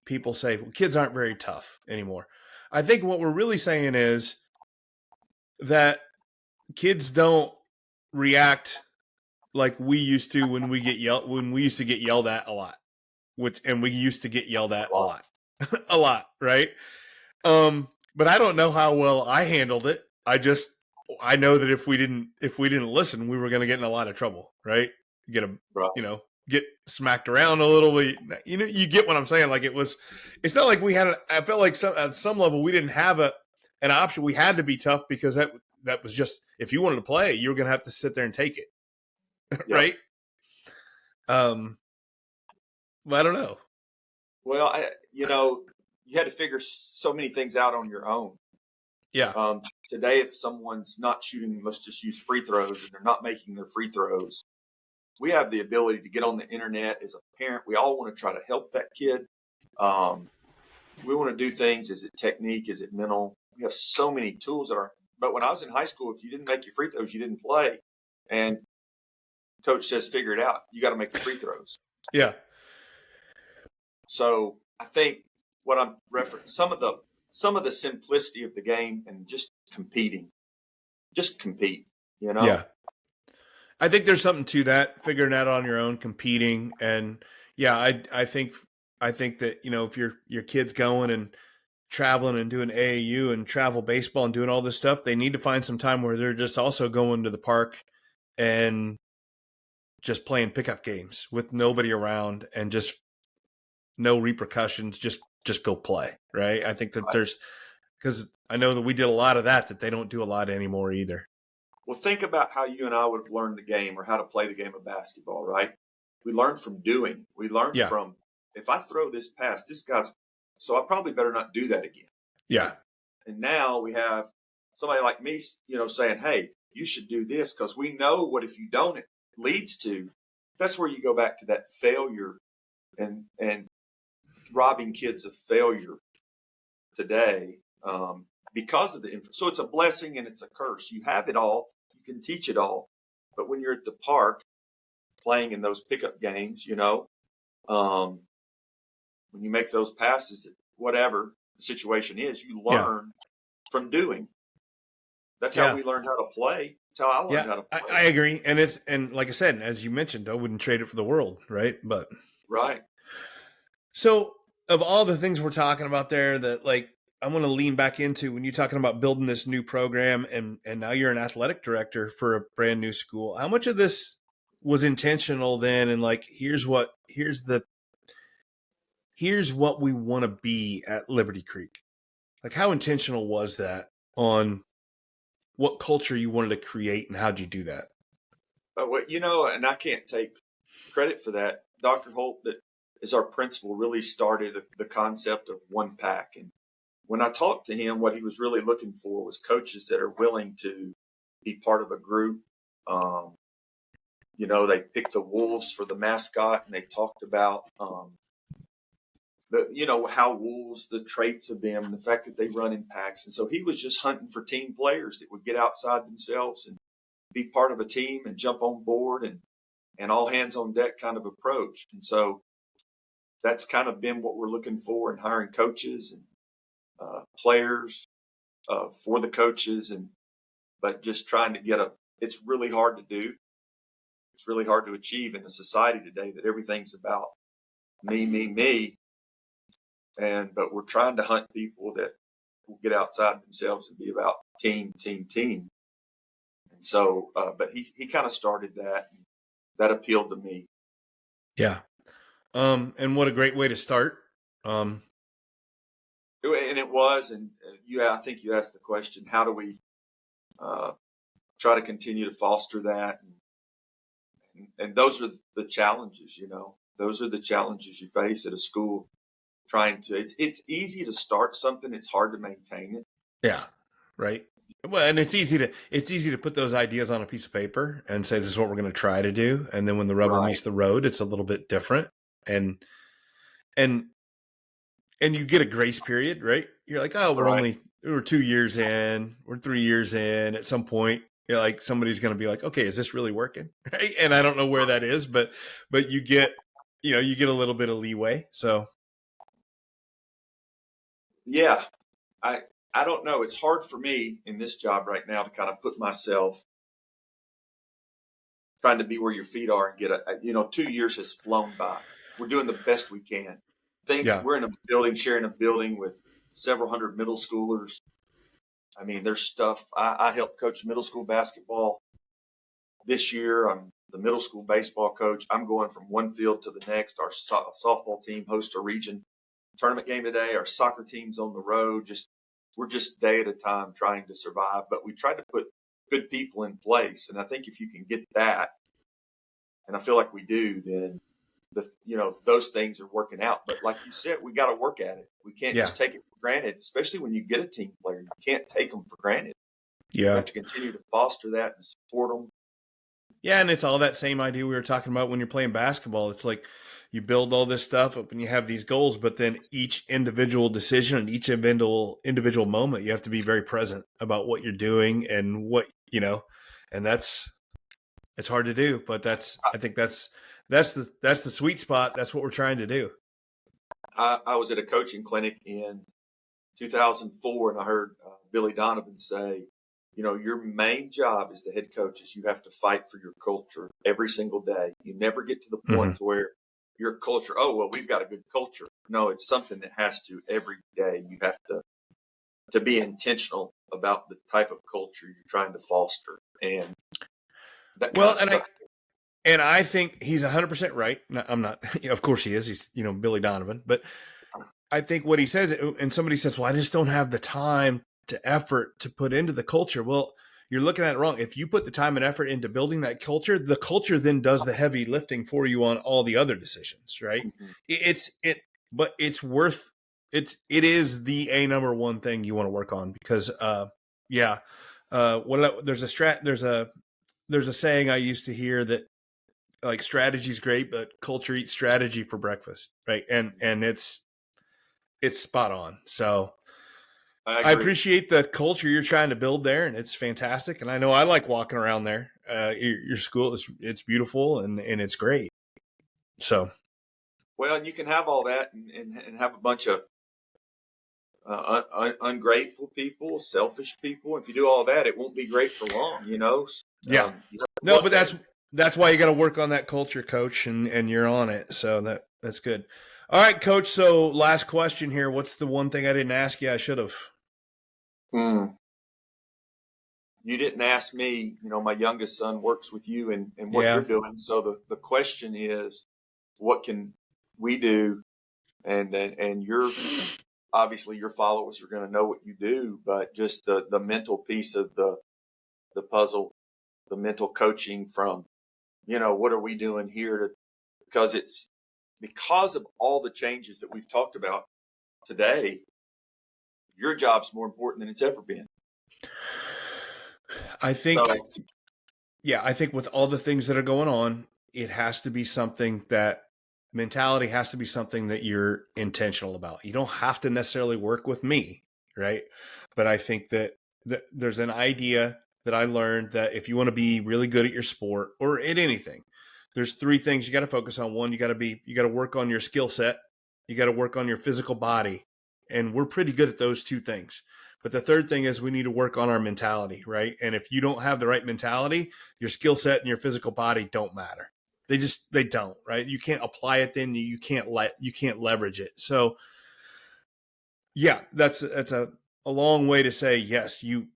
S1: people say, well, kids aren't very tough anymore, I think what we're really saying is that kids don't react like we used to when we used to get yelled at a lot, we used to get yelled at a lot, a lot, right? But I don't know how well I handled it. I know that if we didn't listen, we were going to get in a lot of trouble, right? Get smacked around a little bit. You get what I'm saying? Like it's not like I felt like at some level we didn't have an option. We had to be tough because that was just, if you wanted to play, you were going to have to sit there and take it. Right. But I don't know.
S2: Well, you had to figure so many things out on your own.
S1: Yeah.
S2: Today, if someone's not shooting, let's just use free throws, and they're not making their free throws, we have the ability to get on the internet as a parent. We all want to try to help that kid. We want to do things. Is it technique? Is it mental? We have so many tools but when I was in high school, if you didn't make your free throws, you didn't play. And coach says, figure it out. You got to make the free throws.
S1: Yeah.
S2: So I think what I'm referencing, some of the simplicity of the game and just competing. Just compete,
S1: Yeah. I think there's something to that, figuring out on your own, competing. And yeah, I think that, if your kid's going and traveling and doing AAU and travel baseball and doing all this stuff, they need to find some time where they're just also going to the park and just playing pickup games with nobody around and just no repercussions, just go play. Right. I think that because I know that we did a lot of that they don't do a lot anymore either.
S2: Well, think about how you and I would have learned the game or how to play the game of basketball, right? We learned from doing. We learned from, if I throw this pass, this guy's, so I probably better not do that again.
S1: Yeah.
S2: And now we have somebody like me, saying, hey, you should do this, because we know what if you don't, it leads to. That's where you go back to that failure and robbing kids of failure today because of the so it's a blessing and it's a curse. You have it all. You can teach it all. But when you're at the park playing in those pickup games, when you make those passes, whatever the situation is, you learn from doing. That's how we learned how to play. That's how I learned how to play.
S1: I agree. And like I said, as you mentioned, I wouldn't trade it for the world, right? But
S2: right.
S1: So of all the things we're talking about there that I want to lean back into when you're talking about building this new program and now you're an athletic director for a brand new school, how much of this was intentional then? And here's what we want to be at Liberty Creek. How intentional was that on what culture you wanted to create and how'd you do that?
S2: And I can't take credit for that. Dr. Holt, that is our principal, really started the concept of one pack. And when I talked to him, what he was really looking for was coaches that are willing to be part of a group. They picked the wolves for the mascot, and they talked about how wolves, the traits of them, and the fact that they run in packs. And so he was just hunting for team players that would get outside themselves and be part of a team and jump on board and all hands on deck kind of approach. And so that's kind of been what we're looking for in hiring coaches and players for the coaches, but just trying to it's really hard to do. It's really hard to achieve in a society today that everything's about me, but we're trying to hunt people that will get outside themselves and be about team. And so, but he kind of started that. And that appealed to me.
S1: Yeah. And what a great way to start.
S2: And it was, and I think you asked the question, how do we try to continue to foster that? And those are the challenges, those are the challenges you face at a school. It's easy to start something. It's hard to maintain it.
S1: Yeah. Right. Well, and it's easy to put those ideas on a piece of paper and say, this is what we're going to try to do. And then when the rubber meets the road, it's a little bit different. And you get a grace period, right? You're like, oh, we're 2 years in, we're 3 years in. At some point, like somebody's going to be like, okay, is this really working? Right? And I don't know where that is, but you get a little bit of leeway. So, yeah,
S2: I don't know. It's hard for me in this job right now to kind of put myself trying to be where your feet are and get 2 years has flown by. We're doing the best we can. We're in a building, sharing a building with several hundred middle schoolers. I mean, there's stuff. I helped coach middle school basketball this year. I'm the middle school baseball coach. I'm going from one field to the next. Our softball team hosts a region tournament game today. Our soccer team's on the road. We're just day at a time trying to survive, but we try to put good people in place. And I think if you can get that, and I feel like we do, then those things are working out. But like you said, we got to work at it. We can't just take it for granted, especially when you get a team player. You can't take them for granted.
S1: Yeah.
S2: You have to continue to foster that and support them.
S1: Yeah, and it's all that same idea we were talking about when you're playing basketball. It's like you build all this stuff up and you have these goals, but then each individual decision and each individual moment, you have to be very present about what you're doing and what, and it's hard to do, but I think that's the sweet spot. That's what we're trying to do.
S2: I was at a coaching clinic in 2004 and I heard Billy Donovan say, your main job as the head coach is you have to fight for your culture every single day. You never get to the point where your culture, we've got a good culture. No, it's something that has to every day. You have to be intentional about the type of culture you're trying to foster. And that
S1: and I think he's 100% right. No, I'm not, of course he is. He's, Billy Donovan, but I think what he says, and somebody says, well, I just don't have the time to effort to put into the culture. Well, you're looking at it wrong. If you put the time and effort into building that culture, the culture then does the heavy lifting for you on all the other decisions, right? Mm-hmm. But it's worth it. It is the number one thing you want to work on because, there's a saying I used to hear that like strategy is great, but culture eats strategy for breakfast, right? And it's spot on. So I appreciate the culture you're trying to build there, and it's fantastic. And I know I like walking around there. Your school it's beautiful and it's great. So,
S2: well, and you can have all that and have a bunch of ungrateful people, selfish people. If you do all that, it won't be great for long,
S1: Yeah. No, but that's why you got to work on that culture, Coach, and you're on it. So that's good. All right, Coach. So last question here. What's the one thing I didn't ask you I should have?
S2: You didn't ask me, my youngest son works with you and what you're doing. So the question is, what can we do? And you're obviously your followers are going to know what you do, but just the mental piece of the puzzle, the mental coaching from, what are we doing here because of all the changes that we've talked about today, your job's more important than it's ever been.
S1: I think with all the things that are going on, it has to be something that mentality has to be something that you're intentional about. You don't have to necessarily work with me, right? But I think that there's an idea that I learned that if you want to be really good at your sport or at anything, there's 3 things you got to focus on. One, you got to work on your skill set. You got to work on your physical body. And we're pretty good at those 2 things. But the third thing is we need to work on our mentality, right? And if you don't have the right mentality, your skill set and your physical body don't matter. They don't, right? You can't apply it then. You can't leverage it. So Yeah, that's a long way to say, yes, you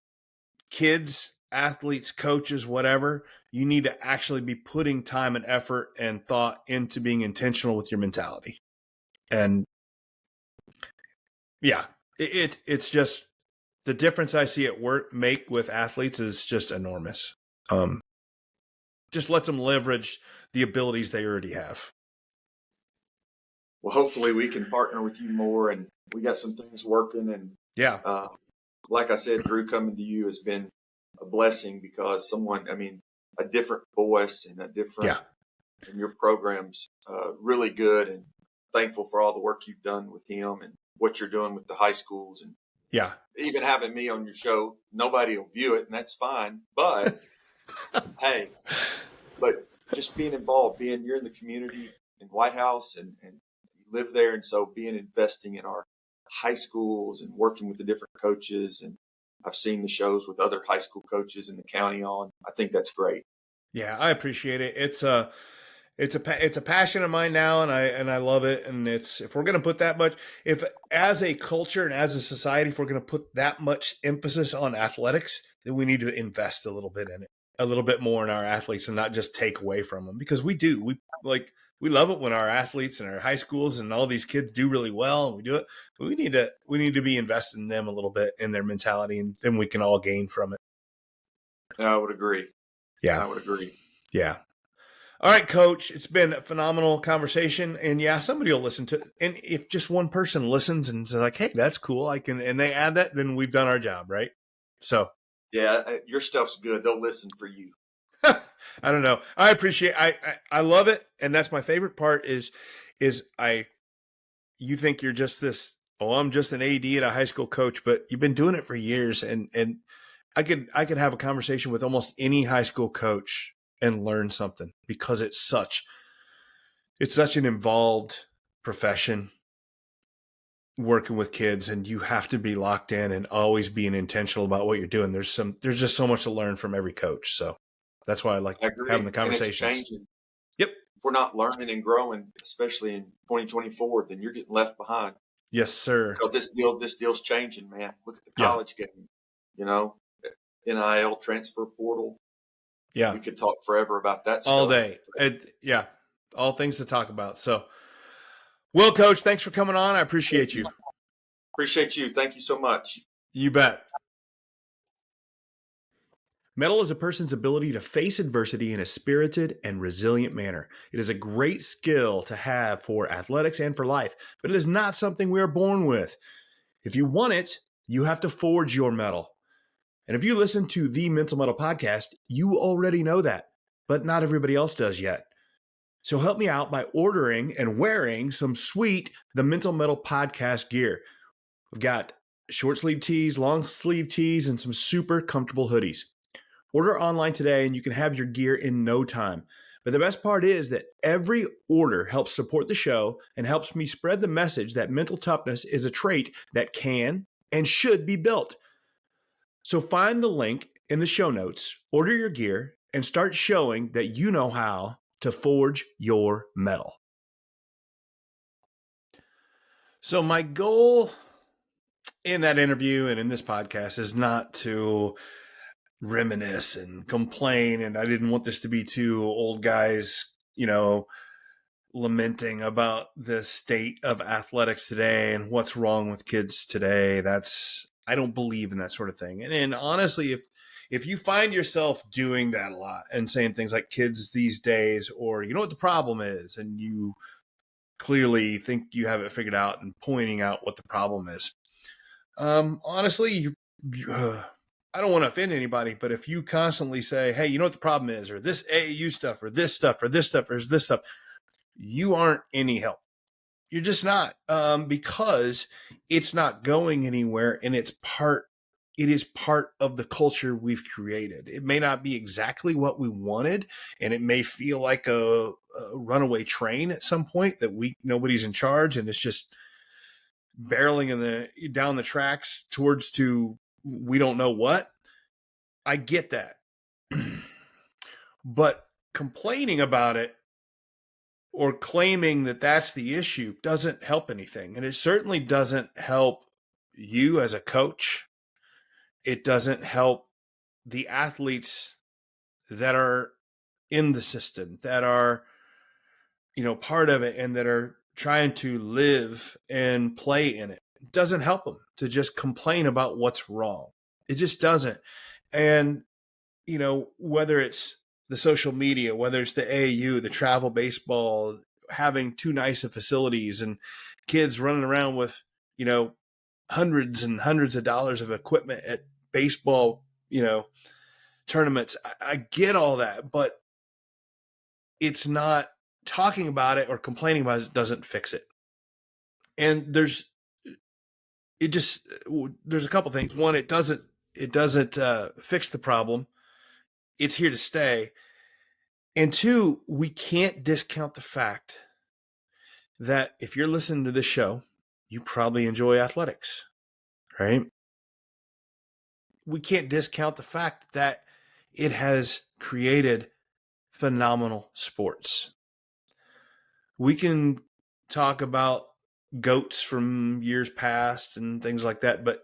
S1: kids, athletes, coaches, whatever, you need to actually be putting time and effort and thought into being intentional with your mentality. And yeah, it's just the difference I see at work make with athletes is just enormous. Just lets them leverage the abilities they already have.
S2: Well, hopefully we can partner with you more, and we got some things working. And
S1: Yeah.
S2: Like I said, Drew, coming to you has been a blessing because a different voice and a different, and your program's really good, and thankful for all the work you've done with him and what you're doing with the high schools. And even having me on your show, nobody will view it, and that's fine. But hey, but just being involved, you're in the community in White House and you live there. And so investing in our high schools and working with the different coaches. And I've seen the shows with other high school coaches in the county on. I think that's great.
S1: Yeah, I appreciate it. It's a passion of mine now, and I love it. And if we're going to put that much, if as a culture and as a society, if we're going to put that much emphasis on athletics, then we need to invest a little bit in it, a little bit more in our athletes, and not just take away from them, because we do. We love it when our athletes and our high schools and all these kids do really well, and we do it. But we need to be invested in them a little bit, in their mentality, and then we can all gain from it.
S2: I would agree.
S1: Yeah,
S2: I would agree.
S1: Yeah. All right, Coach, it's been a phenomenal conversation. And yeah, somebody will listen to it. And if just one person listens and is like, hey, that's cool, and they add that, then we've done our job, right? So.
S2: Yeah, your stuff's good. They'll listen for you.
S1: I don't know. I appreciate, I love it. And that's my favorite part is you think you're just this, I'm just an AD at a high school coach, but you've been doing it for years. And I could have a conversation with almost any high school coach and learn something, because it's such an involved profession, working with kids, and you have to be locked in and always being intentional about what you're doing. There's just so much to learn from every coach. So that's why I like having the conversations.
S2: It's changing.
S1: Yep.
S2: If we're not learning and growing, especially in 2024, then you're getting left behind.
S1: Yes, sir.
S2: Because this deal's changing, man. Look at the college game, NIL, transfer portal.
S1: Yeah.
S2: We could talk forever about that stuff.
S1: All day. All things to talk about. So, well, Coach, thanks for coming on. I appreciate you.
S2: Appreciate you. Thank you so much.
S1: You bet. Mettle is a person's ability to face adversity in a spirited and resilient manner. It is a great skill to have for athletics and for life, but it is not something we are born with. If you want it, you have to forge your mettle. And if you listen to the Mental Mettle Podcast, you already know that, but not everybody else does yet. So help me out by ordering and wearing some sweet The Mental Mettle Podcast gear. We've got short sleeve tees, long sleeve tees, and some super comfortable hoodies. Order online today and you can have your gear in no time. But the best part is that every order helps support the show and helps me spread the message that mental toughness is a trait that can and should be built. So find the link in the show notes, order your gear, and start showing that you know how to forge your mettle. So my goal in that interview and in this podcast is not to reminisce and complain, and I didn't want this to be two old guys, lamenting about the state of athletics today and what's wrong with kids today. I don't believe in that sort of thing. And honestly, if you find yourself doing that a lot and saying things like kids these days, or you know what the problem is, and you clearly think you have it figured out and pointing out what the problem is, honestly, I don't want to offend anybody, but if you constantly say, hey, you know what the problem is, or this AAU stuff, or this stuff, or this stuff, or this stuff, you aren't any help. You're just not, because it's not going anywhere, and it is part of the culture we've created. It may not be exactly what we wanted, and it may feel like a runaway train at some point that nobody's in charge, and it's just barreling down the tracks towards to we don't know what. I get that. But complaining about it or claiming that that's the issue doesn't help anything. And it certainly doesn't help you as a coach. It doesn't help the athletes that are in the system, that are, part of it, and that are trying to live and play in it. It doesn't help them to just complain about what's wrong. It just doesn't. And, whether it's the social media, whether it's the AAU, the travel baseball, having too nice of facilities and kids running around with, hundreds and hundreds of dollars of equipment at baseball, tournaments. I get all that, but it's not talking about it or complaining about it doesn't fix it. And there's a couple things. One, it doesn't fix the problem. It's here to stay. And two, we can't discount the fact that if you're listening to this show, you probably enjoy athletics, right? We can't discount the fact that it has created phenomenal sports. We can talk about GOATs from years past and things like that, but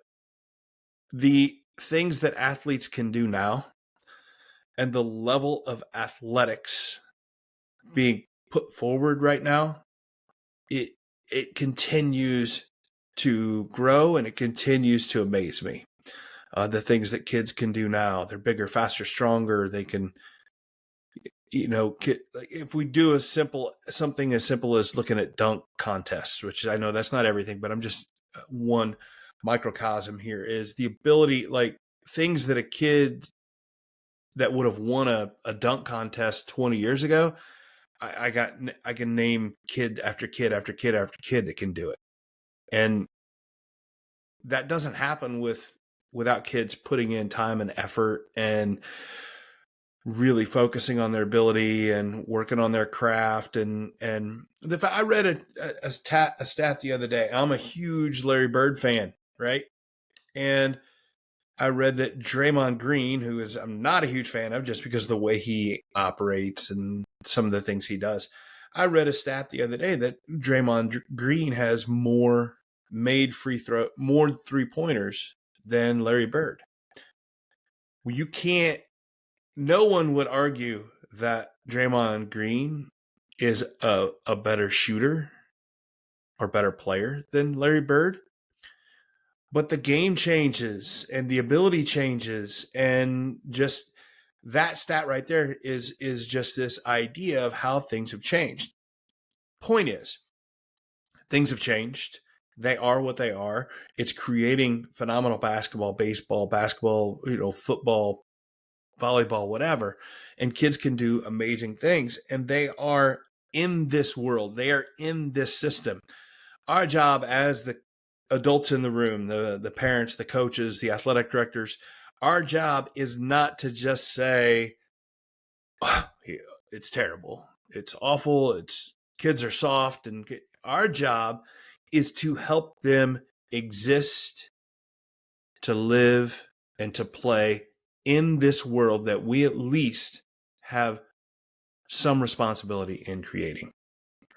S1: the things that athletes can do now and the level of athletics being put forward right now, it continues to grow and it continues to amaze me. The things that kids can do now, they're bigger, faster, stronger. They can, if we do something as simple as looking at dunk contests, which I know that's not everything, but I'm just one microcosm here, is the ability, like things that a kid that would have won a dunk contest 20 years ago, I can name kid after kid after kid after kid that can do it. And that doesn't happen without kids putting in time and effort and really focusing on their ability and working on their craft. And I read a stat the other day. I'm a huge Larry Bird fan, right? And I read that Draymond Green, I'm not a huge fan of just because of the way he operates and some of the things he does. I read a stat the other day that Draymond Green has more made more 3-pointers than Larry Bird. Well, no one would argue that Draymond Green is a better shooter or better player than Larry Bird. But the game changes and the ability changes, and just that stat right there is just this idea of how things have changed. Point is, things have changed. They are what they are. It's creating phenomenal basketball, baseball, football, volleyball, whatever. And kids can do amazing things. And they are in this world. They are in this system. Our job as the adults in the room, the parents, the coaches, the athletic directors, our job is not to just say, oh, it's terrible, it's awful, kids are soft. And our job is to help them exist, to live, and to play in this world that we at least have some responsibility in creating,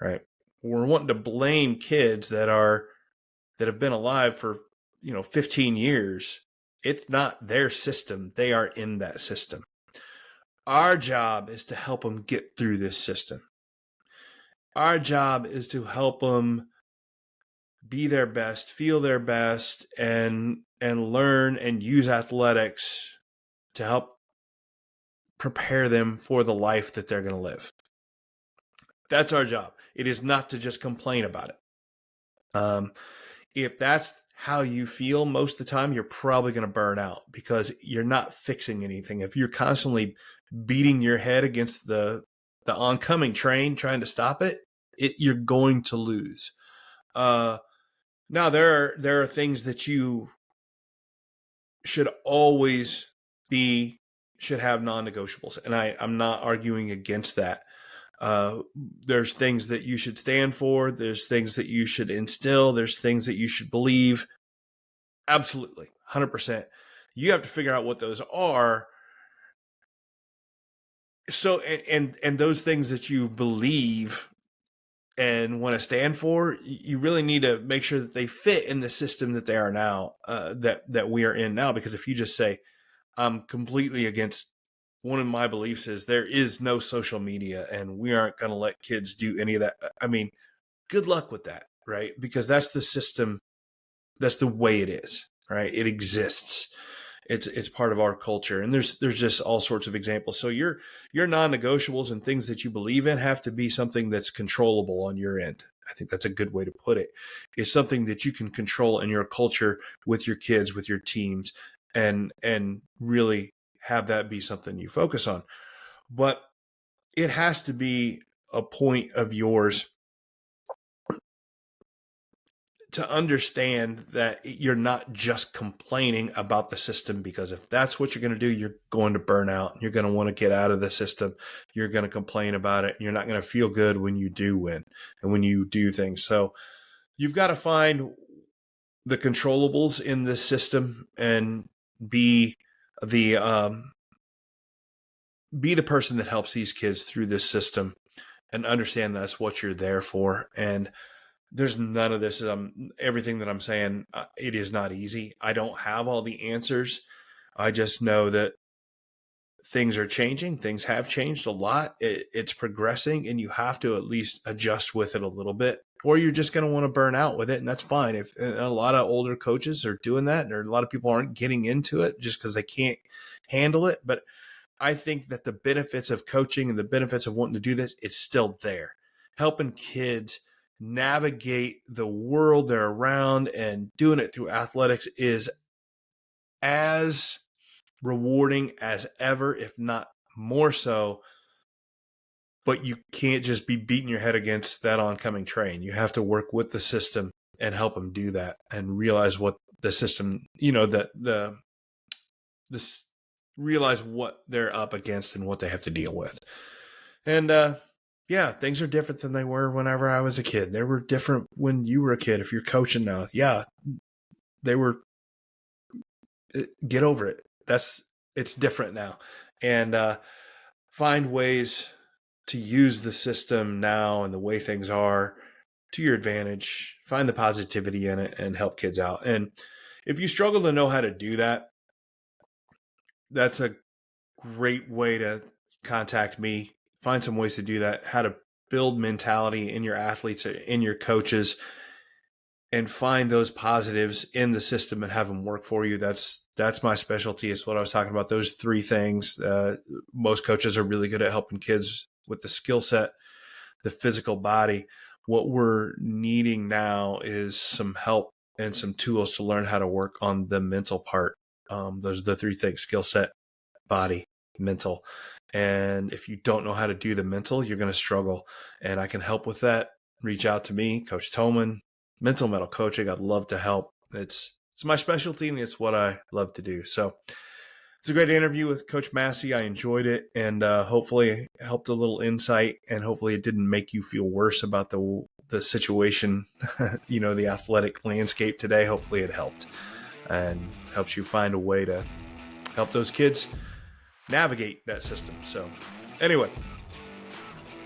S1: right? We're wanting to blame kids that have been alive for 15 years. It's not their system. They are in that system. Our job is to help them get through this system. Our job is to help them be their best, feel their best, and learn and use athletics to help prepare them for the life that they're going to live. That's our job. It is not to just complain about it. If that's how you feel most of the time, you're probably going to burn out because you're not fixing anything. If you're constantly beating your head against the oncoming train trying to stop it, you're going to lose. Now there are things that you should always should have non-negotiables, and I'm not arguing against that. There's things that you should stand for. There's things that you should instill. There's things that you should believe. Absolutely. 100%. You have to figure out what those are. So, and those things that you believe and want to stand for, you really need to make sure that they fit in the system that they are now, that we are in now. Because if you just say, I'm completely against, one of my beliefs is there is no social media and we aren't going to let kids do any of that. I mean, good luck with that, right? Because that's the system. That's the way it is, right? It exists. It's part of our culture. And there's just all sorts of examples. So your non-negotiables and things that you believe in have to be something that's controllable on your end. I think that's a good way to put it. It's something that you can control in your culture with your kids, with your teams, and really have that be something you focus on. But it has to be a point of yours to understand that you're not just complaining about the system, because if that's what you're going to do, you're going to burn out. You're going to want to get out of the system. You're going to complain about it. And you're not going to feel good when you do win and when you do things. So you've got to find the controllables in this system and be the person that helps these kids through this system, and understand that's what you're there for. And there's none of this. Everything that I'm saying, it is not easy. I don't have all the answers. I just know that things are changing. Things have changed a lot. It's progressing, and you have to at least adjust with it a little bit, or you're just going to want to burn out with it. And that's fine. If a lot of older coaches are doing that, or a lot of people aren't getting into it just because they can't handle it. But I think that the benefits of coaching and the benefits of wanting to do this, it's still there. Helping kids navigate the world they're around and doing it through athletics is as rewarding as ever, if not more so. But you can't just be beating your head against that oncoming train. You have to work with the system and help them do that, and realize what the system, realize what they're up against and what they have to deal with. And yeah, things are different than they were whenever I was a kid. They were different when you were a kid. If you're coaching now, yeah, they were. Get over it. It's different now, and find ways to use the system now and the way things are to your advantage. Find the positivity in it and help kids out. And if you struggle to know how to do that, that's a great way to contact me. Find some ways to do that, how to build mentality in your athletes, in your coaches, and find those positives in the system and have them work for you. That's my specialty. It's what I was talking about. Those three things. Most coaches are really good at helping kids with the skill set, the physical body. What we're needing now is some help and some tools to learn how to work on the mental part. Those are the three things: skill set, body, mental. And if you don't know how to do the mental, you're going to struggle. And I can help with that. Reach out to me, Coach Thomann, Mental Mettle Coaching. I'd love to help. It's my specialty, and it's what I love to do. So it's a great interview with Coach Massey. I enjoyed it, and hopefully it helped a little insight, and hopefully it didn't make you feel worse about the situation, the athletic landscape today. Hopefully it helped and helps you find a way to help those kids navigate that system. So anyway,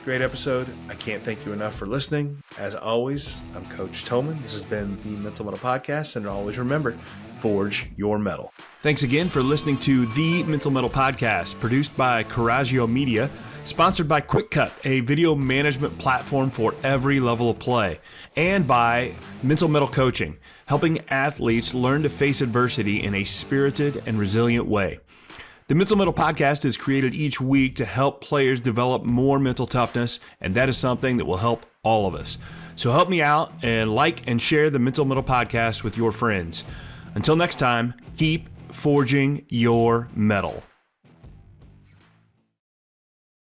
S1: great episode. I can't thank you enough for listening. As always, I'm Coach Thomann. This has been the Mental Mettle Podcast, and always remember, forge your metal. Thanks again for listening to the Mental Mettle Podcast, produced by Coraggio Media, sponsored by QuickCut, a video management platform for every level of play, and by Mental Mettle Coaching, helping athletes learn to face adversity in a spirited and resilient way. The Mental Mettle Podcast is created each week to help players develop more mental toughness, and that is something that will help all of us. So help me out and like and share the Mental Mettle Podcast with your friends. Until next time, keep forging your metal.